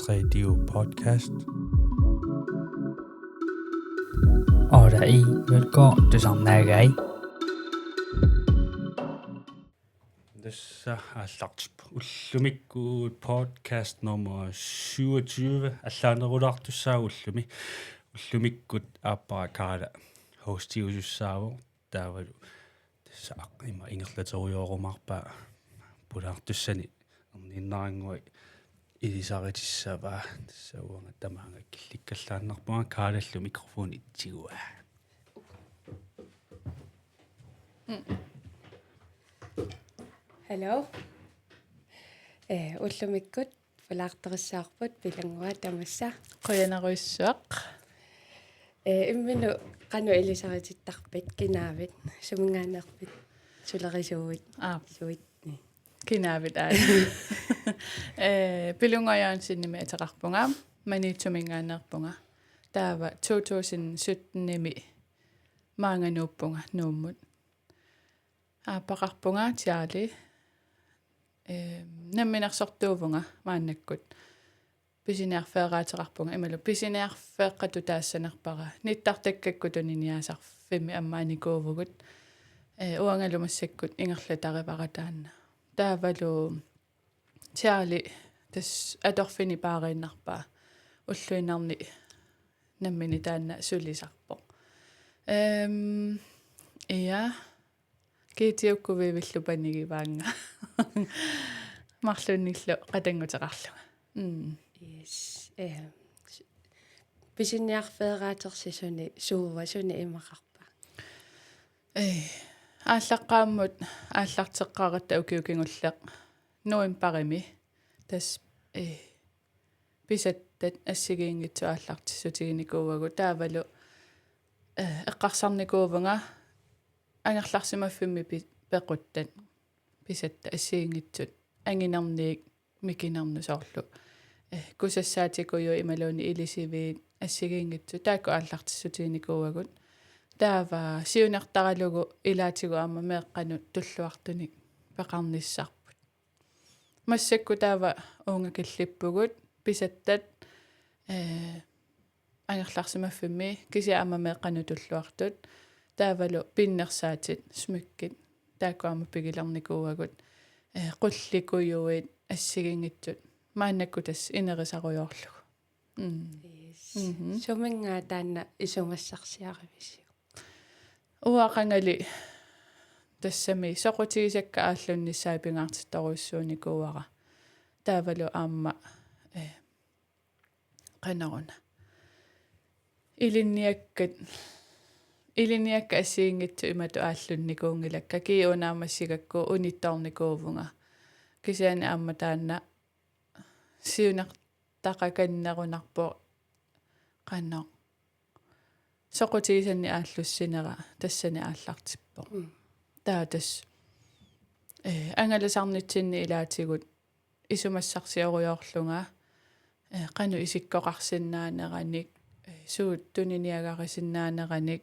Radio Podcast. Alright, velkommen til Samnægæi. Tässä allartip ullumikkuut podcast nummer 27 allaanerullartussaa ullumikkut aapparaakaala hostiusussaavu taavalu tässä aqima ingerlatoriuorumarpaa pulaartussani erninnaringui ilisaritissaavaa tässä uanga tamaanga killikkallaannarpaa kaalallu mikrofoni itsigua. Hello. Ullumikkut pulaarterissaarput pilangua tamassa. Qoyanaruissuaq. Imminu qanu ilisarittittarpit kinaavit sumingaanerpit sulerisuut. Suit. Kinaavit aa. Pilungajaan sinnimi ataqarpunga manitsumingaanerpunga. Taava 2017 nimi maanganuuppunga nuummut. Aapaqarpunga tiali намминарсортуувнга мааннаккут писинеарфеэраатерарпунга ималу писинеарфеэккату таассанерпара ниттартаккаккутуниниасарфими аммааникуувгут уангалумассаккут ингерлатариваратаанна таавалу тиали тас аторфини паарииннарпаа уллуинарни наммини таанна сулисарпо ия китиуккувивиллу панигиваанга марлунниллу qatangutеqarluga Yes. Pисинеарфеэраатерсисуни суувасуни имақарпа. ааллаққааммут ааллартеққаратта укиукингуллеқ нуимпарими тас писаттат ассигиингитсу ааллартиссутигиникууагу таавалу эққарсарникуувнга ангерларсимаффимми пеқуттат писатта ассигингитсут ангинарниик микинарнусоорлу кусассаатикуйу ималууни илисивиит ассигиингитсу таакку ааллартиссутигиникууагут таава сиунертаралугу илаатигу аама меэккану туллуартуник пеқарниссарпут массакку таава уунга киллиппугут писаттат ангерларсимаффимми кися аама меэккану туллуартут таавалу пиннерсаатит смуккит таакуама пигиларникууагут qullikuyuit ассигингитсут мааннакку тас инерисаруйоорлугу Сумингаа таанна исумассарсиаривисиу. уақангали тассами соқутигисакка ааллунниссаа пингаартитторуйссууникууара таавалу аама qanaruна илинниакка ассигингитсу имату ааллунникуунгилакка киунаамассигакку унитторникуувнга кисиани аама таанна сиунертақаканнерунарпо qanno соқутигисанни ааллуссинера тассани ааллартиппо таатас ангаласарнитсинни илаатигут исумассарсиоруйоорлунга qanu исиккоқарсинаанераник суут туниниагарисиннаанераник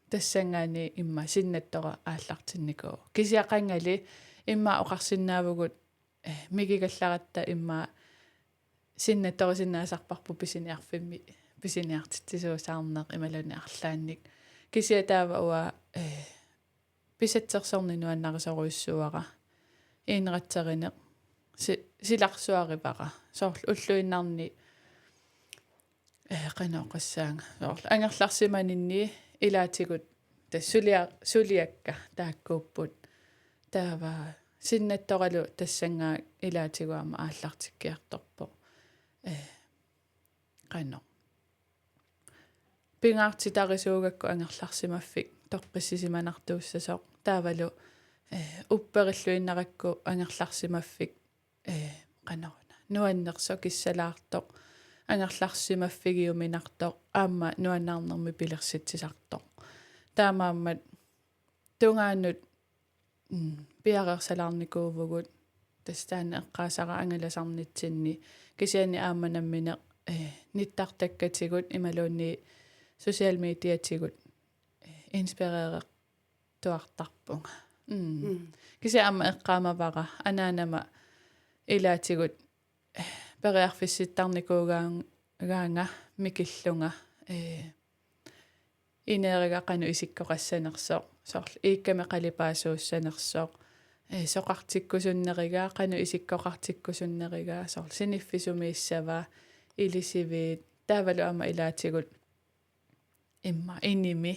тассангаани имма синнаттора ааллартинникуу кисиақангали имма оқарсинаавгут мигигалларатта имма синнатторисиннаасарпарпу писиниарфимми писиниартитсуусаарнеқ ималуни арлаанник кисиатаава уа писатсерсорнинуаннарисоруйссуара иинератсеринеқ силарсуаривара соорлу уллуиннарни qanoqassaanga соорлу ангерларсиманинни илаатигут тассулиакка тааккууппут таава синнатторалу тассангаа илаатигуама ааллартиккиарторпо qano пингаартитарисуугакку ангерларсимаффик тоққиссисиманартууссасоо таавалу уппериллуиннаракку ангерларсимаффик qanoruна нуаннерсо киссалаартоқ ангерларсимаффигиуминартоқ аама нуаннаарнерми пилерситсисартоқ таамааммат тунгаанут пиарерсалаарникуувгут тастаана эққаасара ангаласарнитсинни кисиани ааманаммине ниттартаккатигут ималуунни социал медиатигут инспиререқ туартарпунга кися ама эққаамавара анаанама илаатигут периарфисситтарникуугаanga микиллунга инерига иsikkoqassanersoq sorl iikkami qalipaasussanersoq soqartikkusunнеригаа qanu isikkoqartikkusunнеригаа sorl siniffisumiissava ilisiviit taavalu ama ilaatigut imma inimi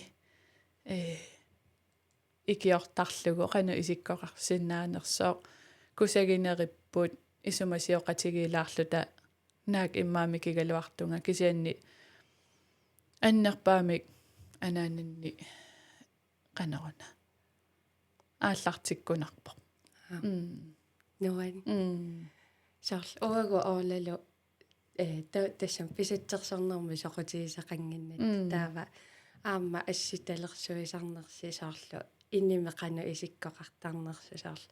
ikiortarlugu qanu isikkoqarsinnaanersoq kusagineripput isumasioqatigiilaarluta naak immaami kigaluartunga kisianni аннерпаамик анаананни канаруна ааллартиккунарпо нуан сорл уагу оолалу тассам писатсерсорнэрми соқутигисақангиннат таава аама асситалерсуисарнерси соорлу инниме қану исиккоқартарнерсу соорлу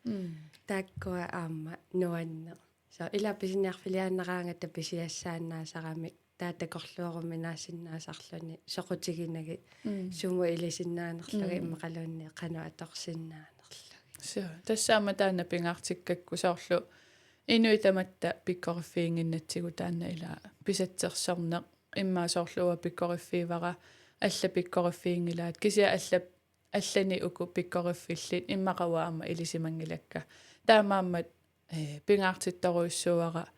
тааккуа аама нуанне со илаписиниарфилиаанераангата писиассаанаасарамик таатакорлуоруминаасиннаасарлуни соқутигинаги сума илисиннаанерлуги иммақалуунни қану аторсиннаанерлуги со тассаама таана пингаартиккакку соорлу инуитаматта пиккориффиингиннатсигу таана ила писатсерсорнеқ иммаа соорлуа пиккориффиивара алла пиккориффиингилаат кися аллани уку пиккориффиллит иммақава аама илисимангилакка таамааммат пингаартитторуиссуара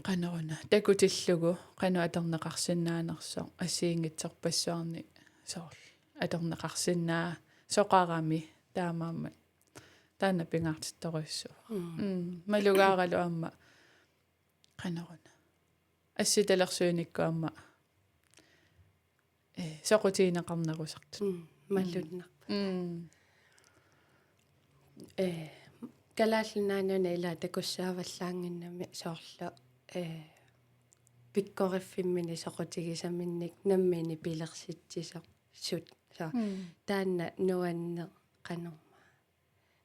канаруна такутиллугу кану атернеқарсиннаанерсо ассиингитсорпассуарни соор атернеқарсиннаа соқарами таамаама таана пингаартитторуиссуа малугааралу аама канаруна асситалерсуиникку аама соқутиинеқарнерусарт маллуннарпа калааллунаануна ила такуссааваллаангиннами соорлу пиккориффиммини соқутигисаминник наммини пилерситсисо сут со таанна нуанне канорма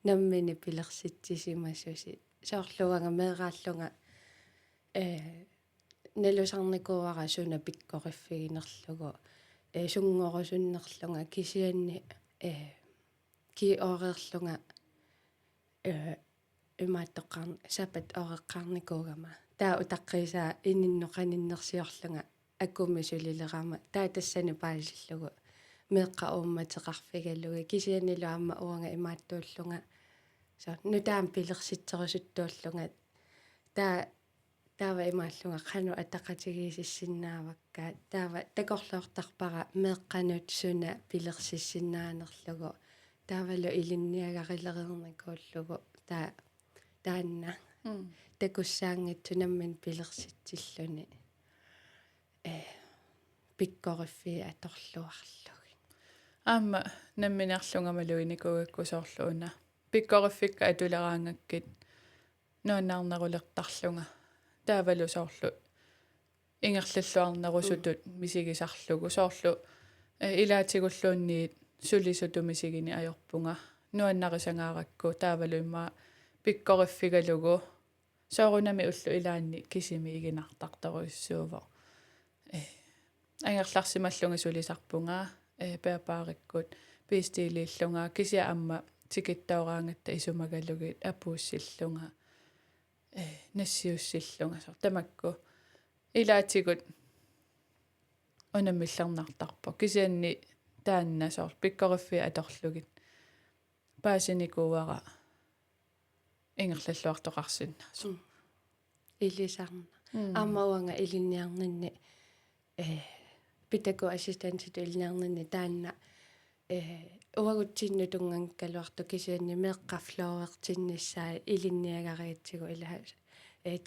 наммини пилерситсисимассуси соорлуага меэрааллунга налусарникууара суна пиккориффигинерлугу сунгорусуннерлунга кисианни ки оорерлунга имааттоққарни сапат ореққарникуугама таа утаққисаа ининноқаниннерсиорлунга аккуми сулилерама таа тассани паалиллугу меққа уумматеқарфигаллуги кисианилу аама уанга имааттууллунга со нутаам пилерситсерусуттууллунга таава имааллунга қану атақатигисиссиннаавакка таава такорлуортарпара меққанут суна пилерсиссиннаанерлугу таавалу илинниагарилерерникууллугу таанна такуссаангитсу наммин пилерситсиллуни пиккориффи аторлуарлуги аама намминарлунгамалуиникугакку соорлууна пиккориффикка атулераангаккит нуаннаарнерулертарлунга таавалу соорлу ингерллуарнерусутут мисигисарлугу соорлу илаатигуллуунниит сулисутумисигини ajorpunga нуаннарисангааракку таавалу имма пиккориффигалугу соорунами уллу илаанни кисими игинартарторуиссуува ангерларсималлунга сулисарпунга пеапаариккут пистилииллунга кися амма тикиттаораангатта исумагалугит апууссиллунга нассиуссиллунга сор тамакку илаатигут унаммилларнартарпо кисианни таанна соор пиккориффи аторлугит паасиникууара ингерллуартоқарсиннаасу илисарна аамауанга илинниарнинни питаку ассистентит илинниарнинни таанна уагутсинну тунганккалуарту кисианни меэққафлоуертинниссаа илинниагариитсигу илаа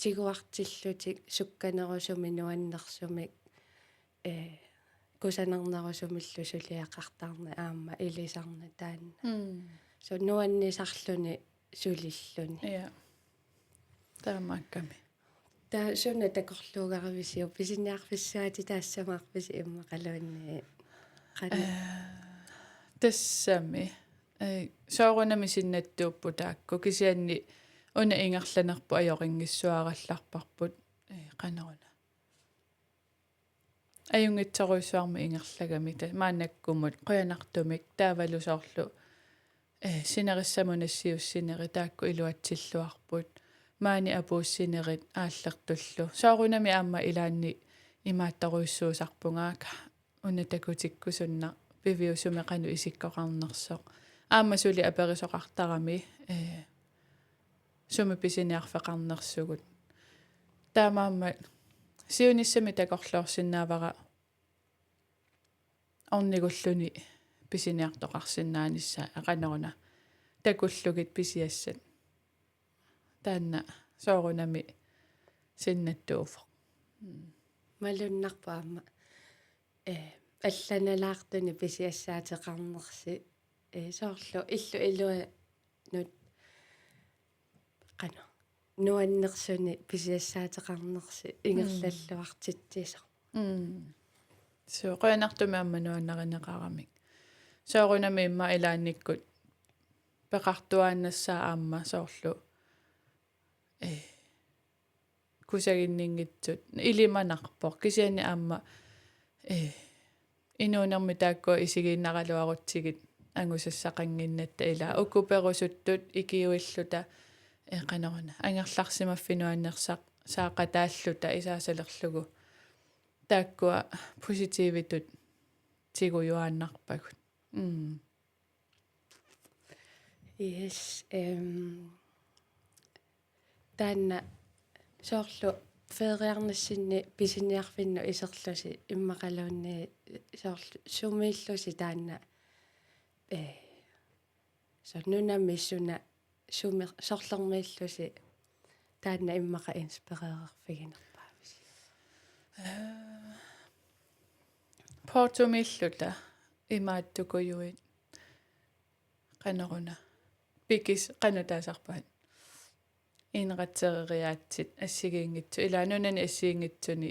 тигуартиллутик сукканерусуми нуаннерсумик кусанернерусумиллу сулиақартарна аама илисарна таанна со нуаннисарлуни сулиллуни я таамаакками таа суна такорлуугарависиу писиниарфиссаати таассамаарписи иммақалуанни қана тассами соорунами синнаттууппу таакку кисианни уна ингерланерпу ajoriнгиссуаралларпарпут канаруна аюнгитсоруиссуарми ингерлагами та маанаккумут қуянартумик таавалусоорлу синериссамунассиуссинери таакку илуатсиллуарпут маани апууссинерит ааллертуллу соорунами аама илаанни имааттаруйссуусарпунгаака унатакутиккусунна пивиусумеқану исиккоқарнерсоқ аама сули аперисоқартарами суми писиниарфеқарнерсугут таамаама сиуниссами такорлоорсинаавара орнигуллуни писиниартоқарсиннаанisса ақанеруна такуллугит писиассат таанна соорунами синнаттууфо малуннарпаама алланалаартуни писиассаатеқарнерси соорлу иллу илуа нут қано нуаннерсуни писиассаатеқарнерси ингерлаллуартитсисо so qoyanartumi ammanuannarineqaramik soorunami imma ilaannikkut peqartuaannassaa aamma soorlu kusaginninngitsut ilimanarpoq kisiani aamma inuunermi taakkua isigiinnaqaluarutsigit angusassaqanginnatta ila ukuperusuttut ikiuilluta qaneruna angerlarsimaffinuannersaq saaqataalluta isaasalerlugu taakkua positiivitut tigujuaannarpagut yes taanna soorlu feriarnassinni pisiniarfinnu iserlusi immaqaluunni soorlu sumiillusi taanna sonnunamissuna sorlermiillusi taanna immaqa inspireererfiginerpaavis portumilluta imaattukujuit qaneruna pikis qanutaasarpaat inratsereriaatsit assigiingitsu ilaanunani assiingitsuni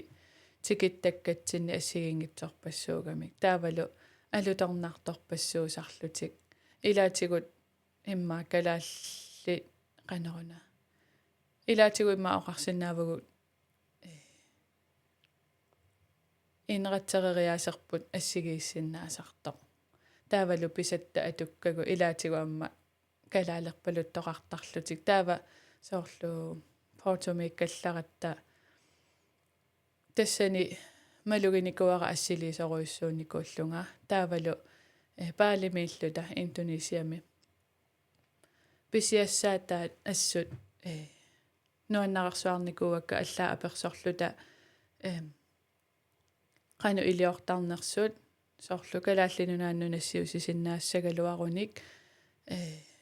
tikittakkatsini assigiingitsorpassuugamik taavalu alutornartorpassuusarlutik ilaatigut imma kalaalli qaneruna ilaatigu imma oqarsinnaavagut inratsereriaaserput assigiissinnaasartoq taavalu pisatta atukkagu ilaatigu amma kalaalerpaluttoqartarlutik taava soorlu portumiikkallaratta tassani maluginikuara assiliisoruissuunnikuullunga taavalu paalimiilluta Indonesiami pisiassaataat assut nuannararsuarnikuuakka allaa apersorluta qanu iliortarnersuut soorlu kalaallinunaannunassiusisinnaassagaluarunik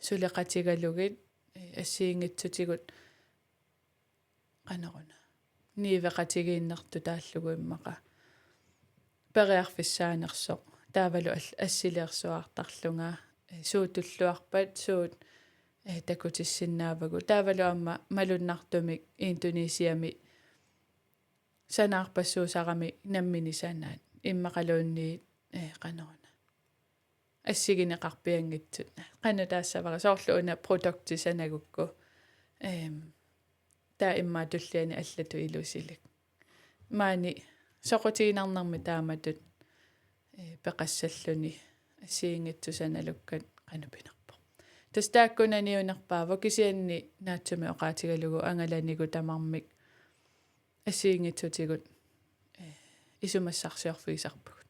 suleqatigalugit assiingitsutigut qaneruna niiveqatigiinnertu taallugu immaqa periarfissaanersoq taavalu assiliarsuartarlunga suutulluarpat suut takutissinnaavagu taavalu amma malunnartumik Indonesiami sanaarpassuusarami nammini sanaat immaqaluunni qaneruna assigineqarpianngitsut qanutaassavara soorlu una produkti sanagukku taa imma tulliani allatu ilusilik maani soqutiinarnermi taamatut peqassalluni assiingitsusanalukkat qanupinerpo tastaakkunaniunerpaava kisianni naatsumi oqaatigalugu angalanigu tamarmik assiingitsutigut isumassarsiorfiisarpugut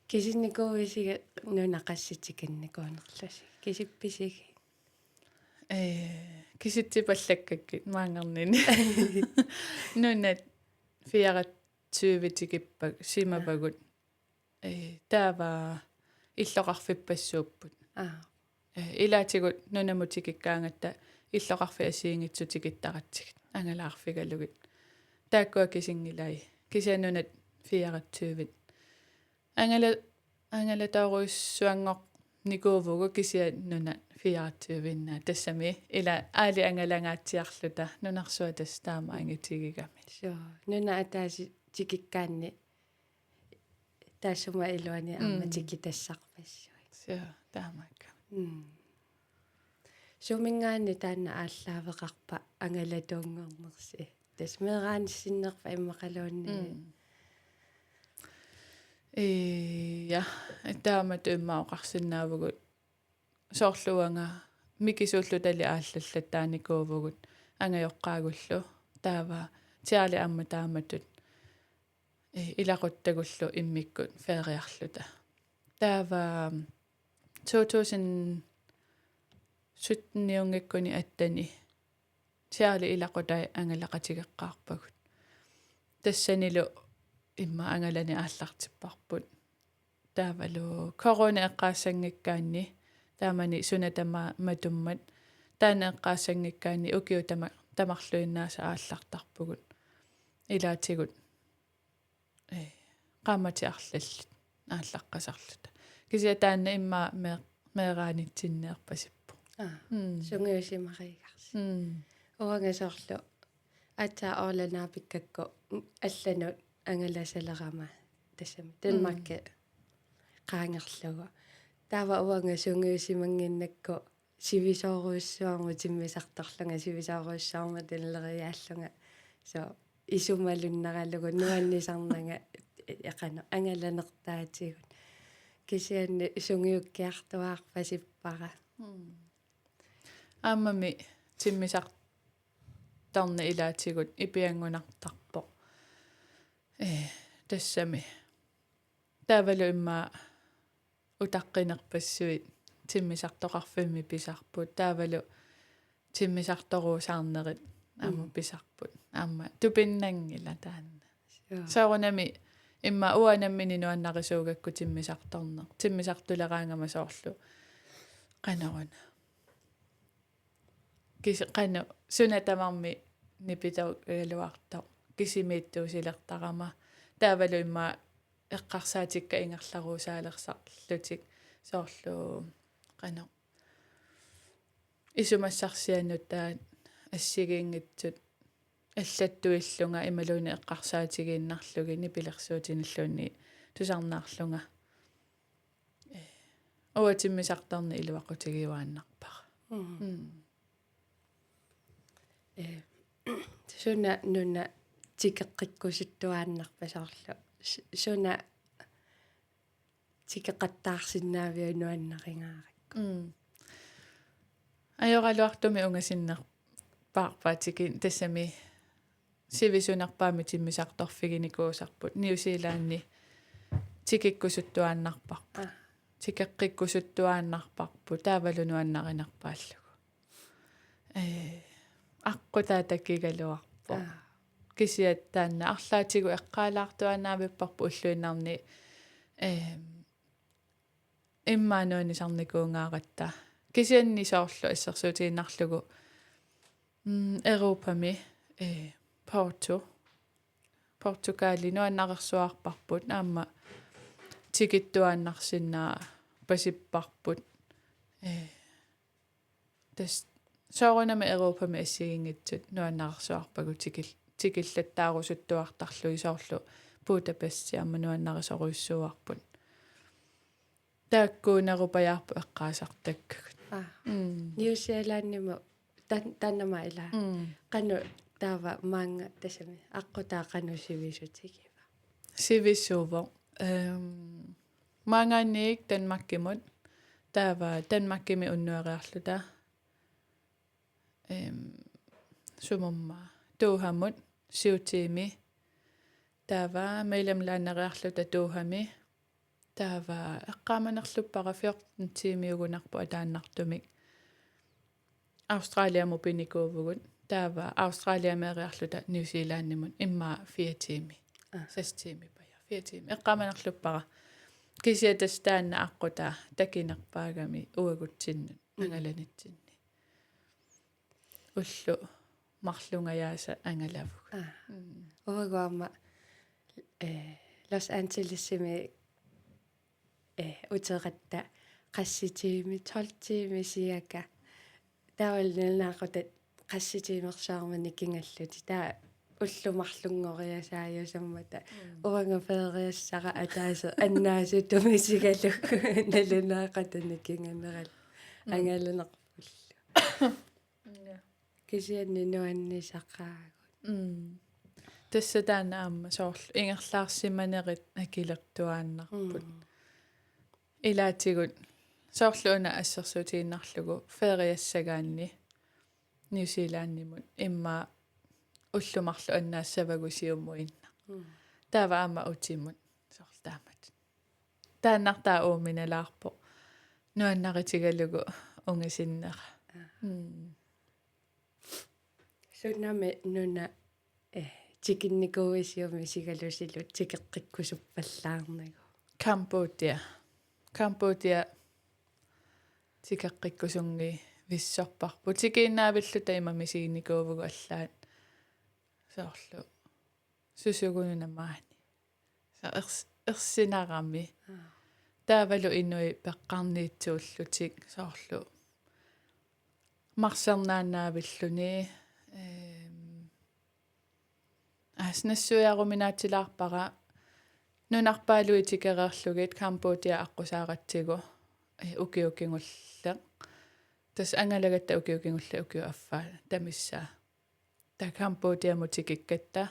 кисинникуувисига нунақасситикинникуунерласи кисипписиги киситсипаллаккаккит маангернини нунат фиаратсуувитикиппак симапагут таава иллоқарфиппассууппут илаатигут нунамутикиккаангатта иллоқарфи асиингитсутикиттаратсигит ангалаарфигалугит тааккуа кисингилай кисианнунат фиаратсуувит ангала тааруиссуангоқ никуувугу кисианнуна фиаратсуувиннаа тассами ила аали ангалангаатсиарлута нунарсуа тас таама ангитигигами соо нуна атааси тикиккаанни таасума илуани аама тикитассарпассуи соо таамака сумингаани таана ааллаавеқарпа ангалатуунгорнерси тас мерааниссиннерпа иммақалуунни я таамат иммаоқарсинаавгут соорлуанга микисууллутали ааллаллат тааникуувгут ангаёққаагуллу таава тиали амма тааматут илақуттагуллу иммиккут фериарлута таава 2017 аттани тиали илақутай ангалақатигеққарпагут тассанилу имма ангалани ааллартиппарпут таавалу корона эққаассангиккаанни таамани сунатама матуммат таана эққаассангиккаанни укиу тамарлуиннааса ааллартарпугут илаатигут qaamatiarlallut ааллаққасарлута кися таана имма меэраанитсиннеерпасиппу сунгиусимаригарс орангасоорлу атаа орланаапиккакку алланут ангаласалерама тассами Денмаркке qaangерлуга таава уанга сунгиусимангиннакку сивисооруссуарму тиммисарторлунга сивисооруссаарма таллериааллунга со исумалуннаралугу нуаннисарнага яқана ангаланертаатигут кисианни сунгиуккиартуаарпасиппара аамами тиммисартарна илаатигут ипиангунартарпо тассами таавалу имма утаққинерпассуит тиммисартоқарфимми писарпут таавалу тиммисарторуусаарнерит аама писарпут аама тупиннангила таанна саарунами имма уанаммини нуаннарисуугакку тиммисарторнер тиммисартулераангама соорлу канаруна кис кану сунатамарми нипитау галуартаа кисимииттуусилертарама таавалу имма эққарсаатикка ингерларуусаалерсарлутик соорлу кана исумассарсианнутаа ассигиингитсут аллаттуиллунга ималуни эққарсаатигииннарлуги нипилерсуутиниллуунни тусарнаарлунга оватиммисартарни илуақутигиуааннарпара суна нуна тикеққиккусуттуааннарпасоорлу суна тикеқаттаарсиннаавиунуаннаринааракку ajoraaluartumi ungasinner paarpaatikin tassami sivisunarpaami timmisartorfiginikuusarput New Zealandni tikikkusuttuaannarparpu tikeqqikkusuttuaannarparpu taavalunuannarinerpaallugu аққутаатаккигалуарпо кисиаттаанна арлаатигу эққаалаартуанаавиппарпу уллуиннарни иммаануани сарникуунгааратта кисианни соорлу ассерсуутииннарлугу Европами Португали нуаннарерсуарпарпут аама тикиттуааннарсинаа пасиппарпут тас соорунами Европами ассигингитсут нуаннарерсуарпагу тикиллаттаарусуттуартарлуи соорлу Будапести аама нуаннарисоруйссуарпут тааккуунерупаярпу эққаасартаккагут New Zealandnimu таннама ила кану таава маанга тасами аққутаа кану сивисутигива сивисуво маанганик Данмаркимут таава Данмаркими уннуариарлута сумумма туухамут сиутими таава мейлемлаанериарлута туухами таава эққааманерлуппара 14 тимиугунарпу атааннартумик Австралия мупиникуувгут таава Австралия мериарлута New Zealandнимут имма 4 тими 6 тими пая 4 тими эққааманерлуппара кисиатас таанна аққута такинерпаагами уагутсиннут ангаланитсинни уллу марлунгаяаса ангалавуг уагуама Los Angelesими утератта qassitiimi 12 сиака таавалнаақутат qassitiimерсаармани кингаллути таа уллумарлунгориасааюсаммата уанга феериассара атааса аннаасу тумисигалу налунаақатани кинганерал ангаланерпуллу кисианни нуаннисақаагут тассатаана аама соорлу ингерлаарсиманерит акилертуааннарпут илаатигут soorluuna assersuutiginnarlugu feriassagaanni New Zealandimut imma ullumarlu annaassavagusiummuinna taava aama utimut soortaamat taannartaa uuminalaarpo nuannaritigalugu ungisinneqa Sunnami nuna tikinnikuisiumi sigalusilut tikeqqikkusuppallаарnagu. Cambodia tikeqqikkusungi vissorparpu tikiinnaavilluta imamisiinnikuuvugu allaat soorlu susugununamaani ersinarami taavalu inui peqqarniitsuullutik soorlu marsernaannaavilluni asnassuiaruminaatilaarpara nunarpaalui tikereerlugit Cambodia aqusaaratsigu ukiukingulle tas angalagatta ukiukingulle ukiu affaa tamissaa ta Cambodia mutikikkatta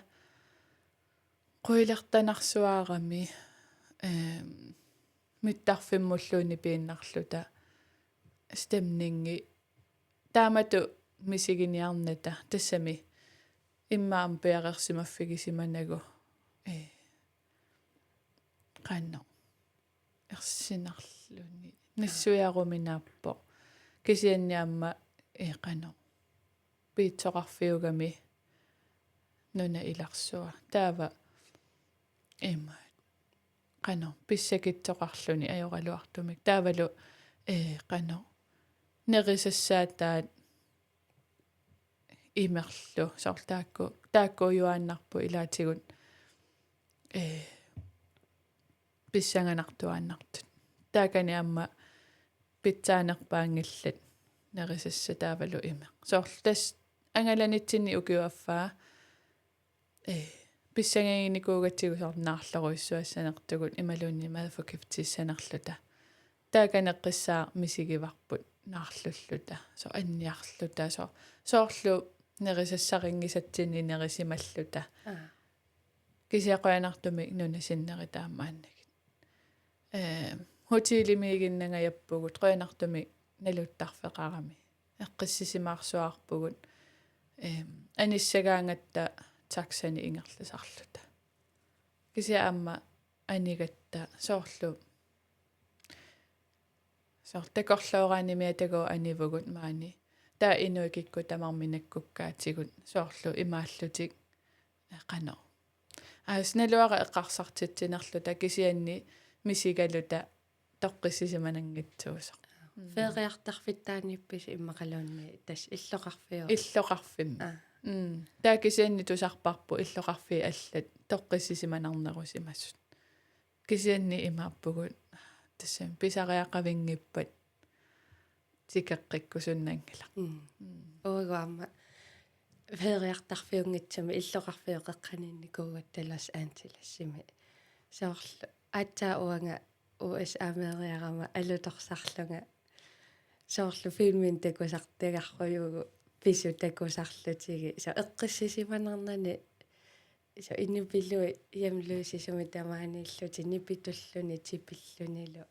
qoilertanarsuarami mittarfimmulluuni piinnarluta stemningi taamatu misiginiarnata tassami immaam piaqersimaffigisimanagu qanno ersinarluni nassuiaruminaappo kisianniamma qanno piitsoqarfiugami nuna ilarsua taava imma qanno pissakitsoqarluni ajoraluartumik taavalu qanno nerisassaataat imerlu taakku juannarpu ilaatigut pissanganartuannartut taakani amma pitsaanerpaangillat nerisassa taavalu imer soortas angalanitsinni ukiuaffaa pissangaginikuugatigu soornaarleruissuassanertugut imalunni madfukiftissanarluta taakaneqqissaa misigivarput naarlulluta so anniarluta soorlu nerisassaringisatsinni nerisimalluta kisiaqaanartumik nuna sinneritaammaannagit hotiilimiiginnangajappugut qoanartumik naluttarfeqarami eqqissisimaarsuarpugut anissagaangatta taksani ingerlisarluta kisiaamma anigatta soorlu soortakorluoraanimiatago anivugut maani taa inuikikku tamarminakkukkaatigut soorlu imaallutik qano naluara eqqarsartitsinerluta kisianni misigaluta toqqissisimanangitsuusoq Feriartarfittaanippis immaqaluunni tas illoqarfimma taa kisianni tusarparpu illoqarfi allat toqqissisimanarnerusimassut kisianni imaappugut тассам писариақавингиппат тикеққиккусуннангила Оогуамма фериартарфиунгитсами иллоқарфиоқеққанинникуугатталас аантилассими соорлу аатсаа уанга US америарама алуторсарлунга соорлу филмин такусартагарруйугу пису такусарлутиги со эққиссисиманарнани so innipillui jamluisisumi tamaaniillути nipitulлуни tipillunilу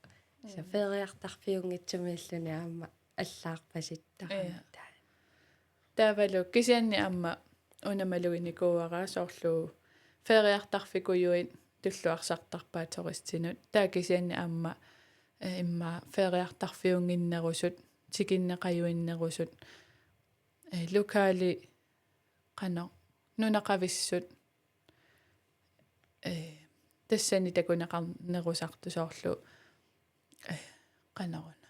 so feriartarfiungitsumilluni aamma allaarpasittara taavalu kisianni amma unamaluinikuara soorlu feriartarfikuyuit tulluarsartarpaa toristinut taa kisianni amma imma feriartarfiunginnerusut tikinneqajuinnerusut lokaali qano nunaqavissut тассани такунеқарнерусартусоорлу канаруна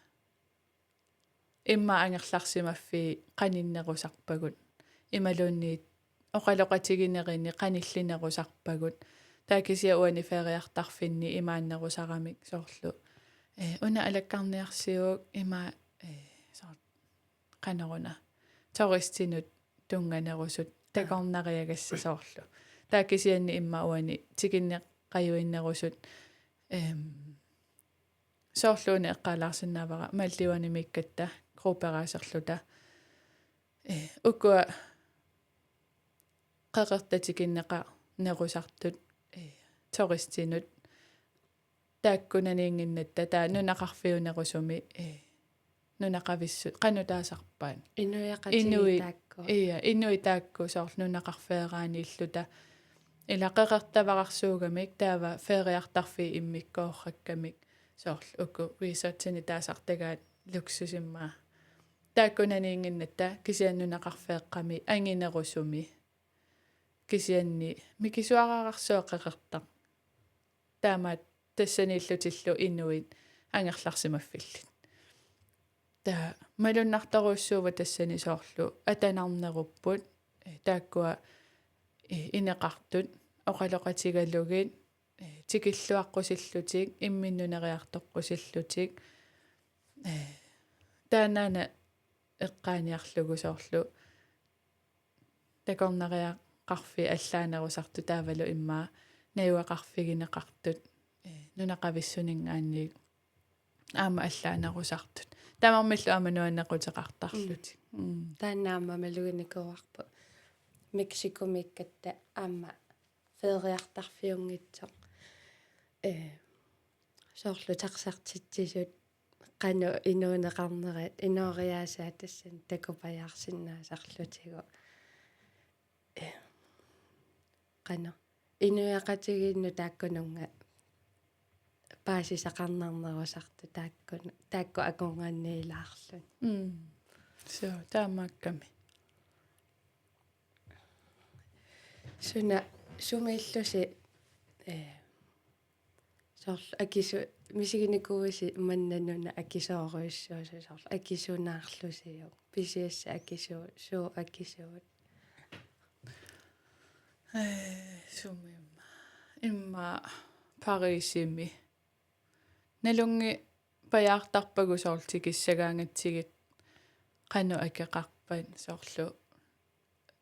имма ангерларсимаффи каниннерусарпагут ималуунниит оқалоқатигинерини каниллинерусарпагут таакисиа уани фериартарфинни имааннерусарамик соорлу уна алаккарниарсиук има соор канаруна тористинут тунганерусут такорнариагасса соорлу таакисианни имма уани тикиннеққаюиннерусут соорлууни эққалаарсинаавара малливани миккатта группераасерлута уккуа қеқертатикиннеқа нерусартут тористинут тааккунаниингиннатта таа нунақарфиунерусуми нунақависсут qanutaasarpaan инуяқатиги таакку инуи таакку соорлу нунақарфеераани иллута илақеқартавақарсуугамик таава феериартарфи иммиккоорраккамик соорлу уку researchini таасартагаат луксусиммаа тааккунаниингиннатта кисианнунақарфеэққами ангинерусуми кисианни микисуараарсуоқеқертақ таамаат тассаниллутиллу инуит ангерларсимаффиллит таа малуннарторуссуува тассани соорлу атанарнеруппут тааккуа инеқартут оқалоқатигалугит тикиллуаққусиллутик имминнунериартоққусиллутик таанана эққааниарлугу соорлу такорнериа qarfi аллаанерусарту таавалу иммаа наюақарфигинеқартут нунақависсунингаанник аама аллаанерусартут тамармиллу амануаннеқутеқартарлути тааннаама малугиникуарпу мексикумиккатта аама феериартарфиунгитсоқ соорлу тарсартитсисут qanu инуунеқарнерит инориаасаа тассан такупаяарсиннаасарлутигу qanu инуяқатигинну тааккунунга паасисақарнарнерусарту таакку акунгаанниилаарлун so таамаакками суна сумииллуси соорлу акису мисигиникууси маннануна акисооруйссуусу соорлу акисунаарлусиу писиасса акисуу суу акисуут сумимма имма парисими налунги паяартарпагу соорлу киссагаангатсигит qanu акеқарпан соорлу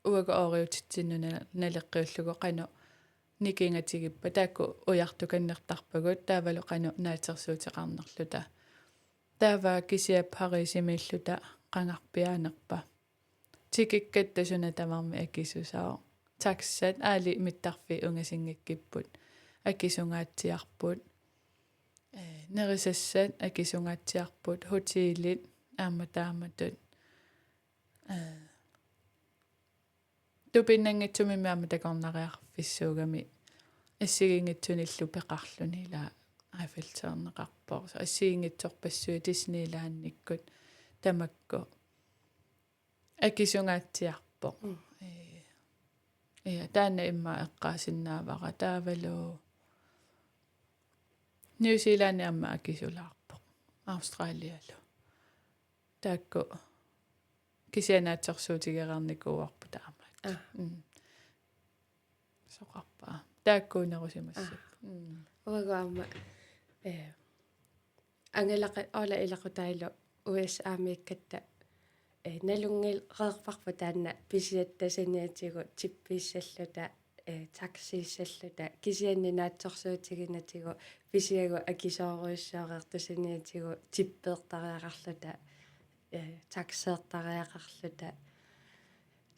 уага ориутитсиннуна налеққиуллугу qanu никингатигиппа таакку уяртуканнертарпагут таавалу qanu наатерсуутеқарнерлута таава кисиа парисимиллута qangarpiaanerpa тикиккатта суна тамарми акисусаа таксат аали миттарфи унгасингиккиппут акисунгаатсиарпут нерисассат акисунгаатсиарпут хотиилит аама тааматут тупиннангитсуми маама такорнариарфиссуугами ассигингитсуниллу пеқарлунила афилтернеқарпоо ассигингитсорпассуи диснейлаанниккут тамакку акисунгаатсиарпо таана имма эққаасиннаавара таавалу ньюзиланд амма акисулаарпо австралиалу таакку кисианаатсерсуутигераарникууарпу таамаат соқарпаа тааккуунерусимассап уагуама ангелаqa ола илақутаилу USA-миккатта налунгил реерпарпа таанна писиаттасаниатигу типпииссаллута таксииссаллута кисианни наатсорсуутигинатигу писиагу акисооруйссуареертусаниатигу типпеэртариақарлута таксеэртариақарлута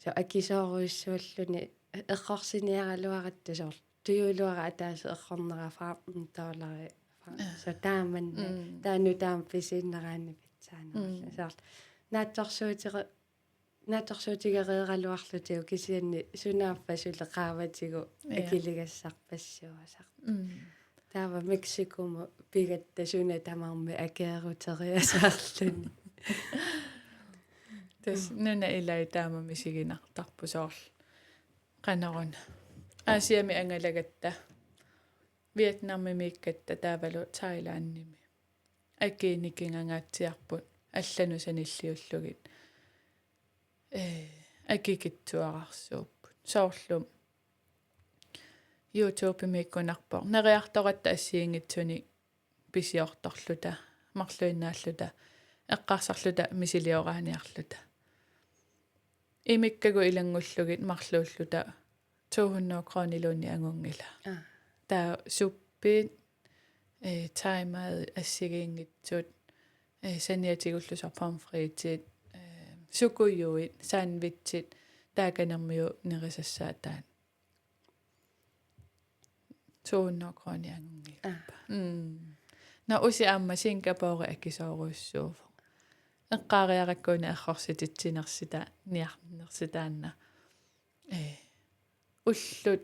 со акисооруйссууллуни эққорсиниаралуаратта соор туйулуара атаасу эққорнерафаа $5 со тааманна таану таам писиннераани питсаанерла соор наатсорсуутигереералуарлутигу кисианни сунааффа сулеқааватигу акилигассарпассуасар таава мексикуму пигатта суна тамарми акеерутериасаарлуни тэс нуна илай таамами сигинартарпу соорлу qanaruna аасиами ангалагатта вьетнаммимиккатта таавалу тайлаанними акиникингангаатсиарпут аллану саниллиуллугит акикитсуарарсууппут соорлу YouTube миккунарпо нериарторатта ассиингитсуни писиорторлута марлуиннааллута эққарсарлута мисилиорааниарлута имиккагу илангуллугит марлууллута 200 кронилуунни ангунгила таа суппит таймад ассигиингитсут саниатигуллусар помфритит сукуйуит санвитсит тааканермиу нерисассаатаан 200 крони ангунгила на уси аама Сингапуре акисооруйссууф эққаариараккуна аррорсититсинерсита ниарнерситаанна уллут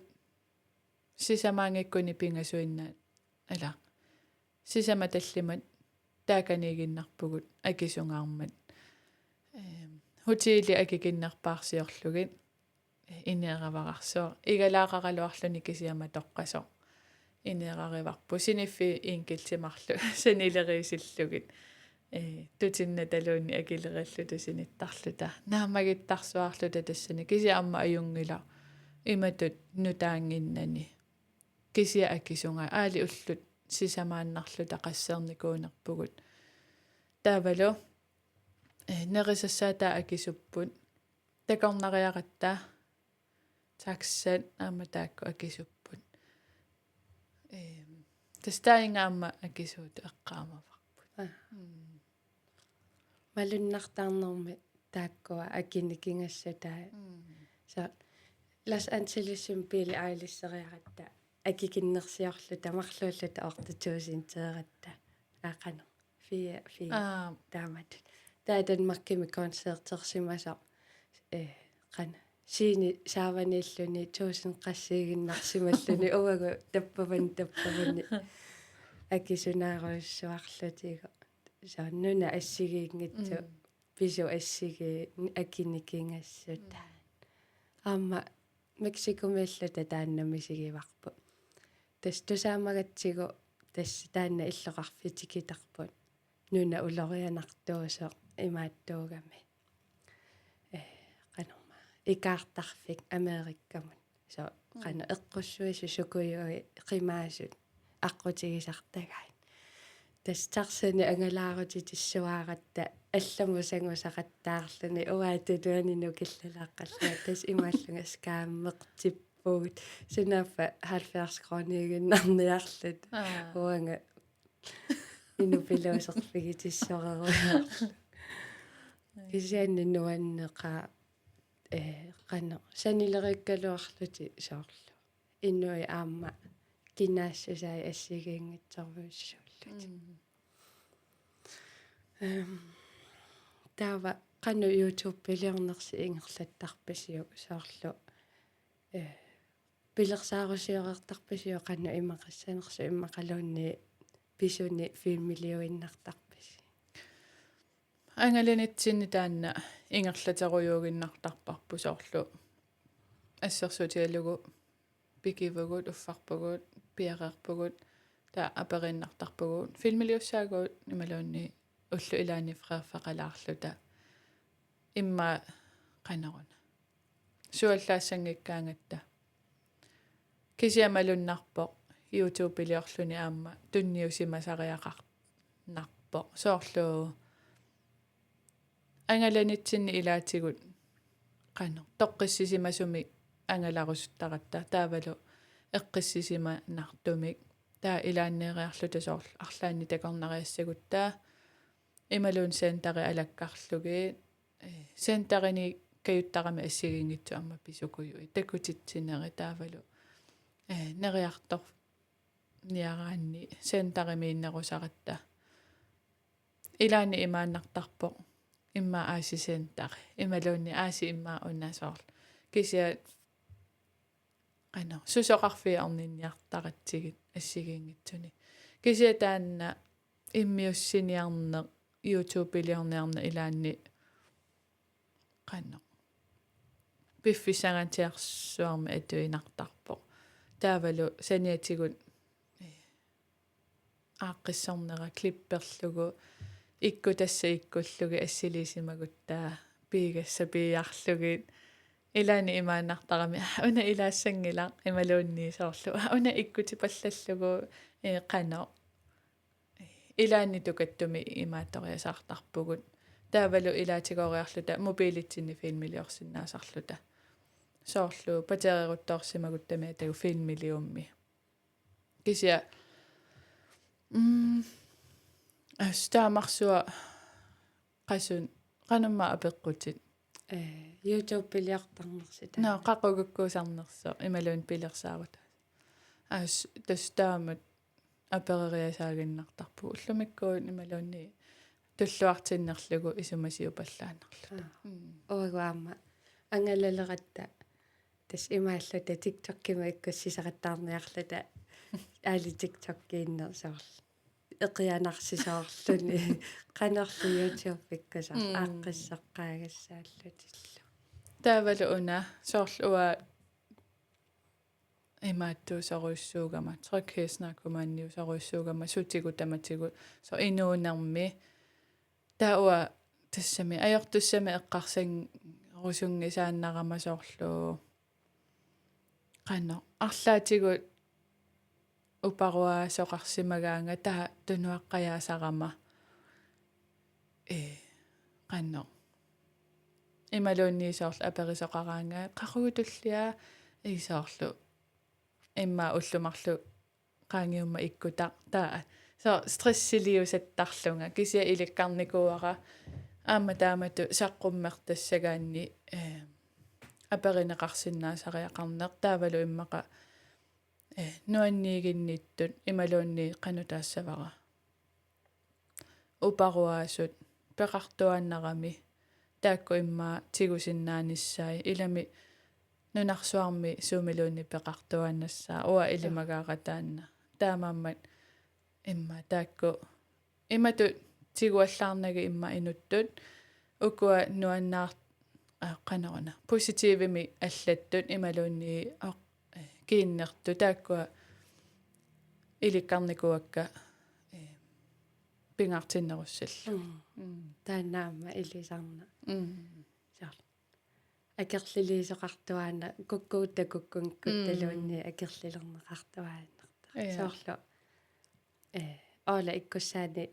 сисамаангиккуни пингасуиннаат ала сисама таллимат тааканигиннарпугут акисунгаармат хутиили акикиннерпаарсиорлугит инеэраварарсоо игалаақаралуарлуни кисиама тоққасо инеэрариварпу синиффи инкилтимарлу санилериисиллугит тутинна талуунни акилераллуту синиттарлута наамагиттарсуарлута тассани кися амма аюнгила иматут нутаангиннани кися акисунга аали уллут сисамааннарлута qassерникуунерпугут таавалу нерисассаата акисуппут такорнариақатта таксат аама таакку акисуппут тастаингаама акисууту эққаамаварпут малуннартаарнерми тааккуа акиникингассатаа са Los Angelesum пили аилиссериаратта акикиннерсиорлу тамарлууллута ортутуусинтератта аақано фи таамат таатан маркими концертерсимаса қана сини сааваниллуни туусин qassiiginnarsimalлуни уагу таппавани акисунааруйссуарлутиго сааннуна ассигиингитсу пису ассиги акиникингассута аама мексикумиаллута тааннамисигиварпу тас тусаамагатсигу тасс таанна иллоқарфитикитарпут нуна улорианартуусо имааттуугами канорма икаартарфик америккамут со қана эққуссуису сукуйуи қимаасут аққутигисартагай тастарсани ангалаарути тиссуааратта алламусангусақаттаарлуни уаатулуанину киллалааққалла тас имааллунга скааммеқтиппуут сунаффа 70 кроонигиннарниарлут уанга инупилуусерфиги тиссореруяарлу кисианни нуаннеқа қано санилериккалуарлути соорлу иннуи аама кинаассусаи ассигиингитсервуссууллути таава қано YouTube пилиорнерси ингерлаттарпасиу соорлу пилерсаарусиорертарпасиу қано имақассанерсу иммақалуунни писуни филмилиуиннартарпаси ангаланитсинни таанна ингерлатеруйуугиннартарпарпу соорлу ассерсутиалугу пикивагут уффарпагут пиареерпагут та апериннартарпагут филмилиуссаагуут ималуунни уллу илаани фреерфеқалаарлута имма қанеруна суаллаассангиккаангатта кисиамалуннарпо YouTube илиорлуни аама тунниусимасариақарнарпо соорлу ангаланитсинни илаатигут қано тоққиссисимасуми ангаларусуттаратта таавалу эққиссисима нартумик таа илааннериарлута соорлу арлаанни такорнариассагуттаа ималуун сентари алаккарлуги сентарини каюттарами ассигингитсу амма писукуйуи такутитсинери таавалу нериартор ниараанни сентаримииннерусаратта илаани имааннартарпо имма ааси сентари ималуунни ааси имма уннасоорл кися ано сусоқарфиарнинниартаратсигит ассигингитсуни кися таанна иммиуссиниарнеқ YouTube илиорниарна илаанни qanno пиффисагантиарсуарми атуинартарпо таавалу саниатигут ааққиссорнера клипперлугу икку тасса иккуллуги ассилисимагуттаа пигасса пиарлугит илаани имааннартарами уна илаассангила ималуунни соорлу уна иккутипаллаллугу qanno илаани тукаттуми имаатториасаартарпугут таавалу илаатигориарлута мобилитсинни филмилиорсиннаасарлута соорлу патерерутторсимагуттами тагу филмилиумми кися стаамарсуа qassun qanumma apeqqutsit YouTube пилиартарнерсита наа qaqugukkuusarnerso imaluun pilersaavut аас тастаамат аперериасаагиннартарпу уллумиккуут ималуунни туллуартиннерлугу исумасиупаллаанерлута оогуама ангалалератта тас имааллута TikTok-кима иккуссисақаттаарниарлута аали TikTok-кииннерсоорл эқианарсисоорлуни канерлу YouTube-иккусаа ааққиссаққаагассааллутиллу таавалу уна соорлуа имаатту соруйссуугама треккеснакумаанниу соруйссуугама сутигу таматигу со инуунарми тауа тассами аёртуссами эққарсан русунгисааннарама соорлуу qanno арлаатигу упаруа соқарсимагаанга таа тунуаққаяасарама qanno ималуунни соорлу аперисоқараанга қаругутуллиа исоорлу имма уллумарлу qaangiumma ikkuta taa so stressiliusаттарлунга кися иликкарникуара аама таамату саққуммертассагаанни аперинеқарсинаасариақарнеқ таавалу иммақа нуанниигинниттут ималуунни qanutaassavara упаруаасут пеқартуаннарами таакку имма тигусиннааниссаи илами нунарсуарми суумилуунни пеқартуаннассаа уа илимагааратаанна таамааммат имма таакку имату тигуаллаарнаги имма инуттут укуа нуаннаар qanaruna positivimi аллаттут ималуунни кииннерту тааккуа иликкарникуакка пингартиннеруссалла таанаама илисарна саар акерлилисоқартуаана куккуутта куккунгкутталуунни акерлилернеқартуааннарта соорлу ола иккуссаани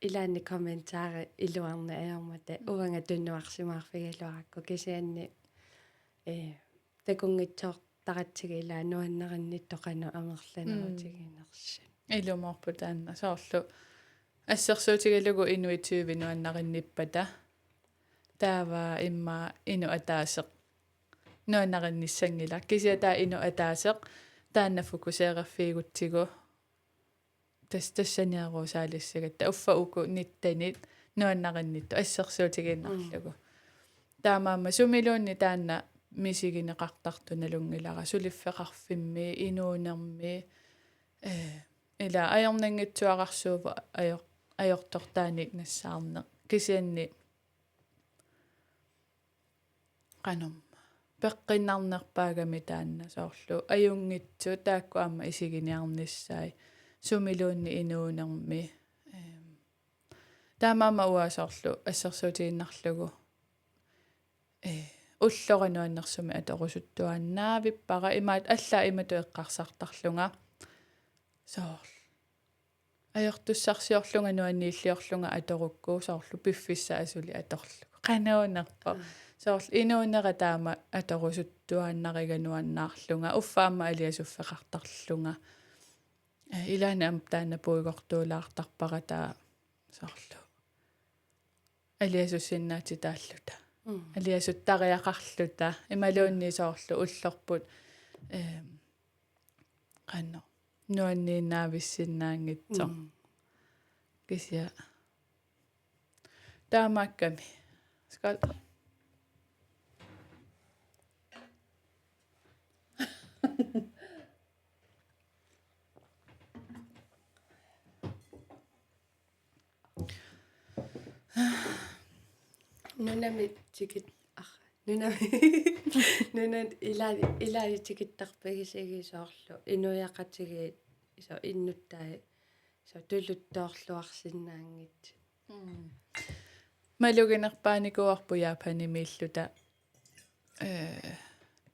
илаанни комментаари илуарна аярмата уанга туннуарсимаарфигалуаракку кисианни такунгитсоор таратсиги илаа нуаннеринниттоқану амерланерутигинерси илуморпу таанна соорлу ассерсуутигалугу инуитиуви нуаннаринниппата таава имма ину атаасеқ нуаннаринниссангила кисиа таа ину атаасеқ таанна фокусеераффигутсигу тассаниаруусаалиссагатта уффа уку ниттанит нуаннариннитту ассерсуутигиннарлугу таамаама сумилуунни таанна мисигинеқартартуналунгилара сулиффеқарфимми инуунерми ила аёрнангитсуақарсуува аёртортааник нассаарне кисианни qanum пеққиннарнерпаагами таанна соорлу аюнгитсу таакку аама исигиниарниссаи сумилуунни инуунерми таамаама уасоорлу ассерсуутигиннарлугу уллорануаннерсуми аторусуттуаннаавиппара имаат аллаа имату эққарсартарлунга соорлу аёртуссарсиорлунга нуаннииллиорлунга аторукку соорлу пиффисса асули аторлугу qanaunерпа соорлу инуунера таама аторусуттуаннаригануаннаарлунга уффаама алиасуффеқартарлунга илаанам таана пуигортуулаартарпара таа соорлу алиасуссиннаати тааллута алиасуттариақарлута ималуунни соорлу уллорпут qanno нуаннииннаависсиннаангитсо кися таамакками скал нунами тикит нунами илаи тикиттарпагисигисоорлу инуяқатиги исо иннуттаа со тулуттоорлуарсинаангит малугинерпааникуарпу яапанимииллута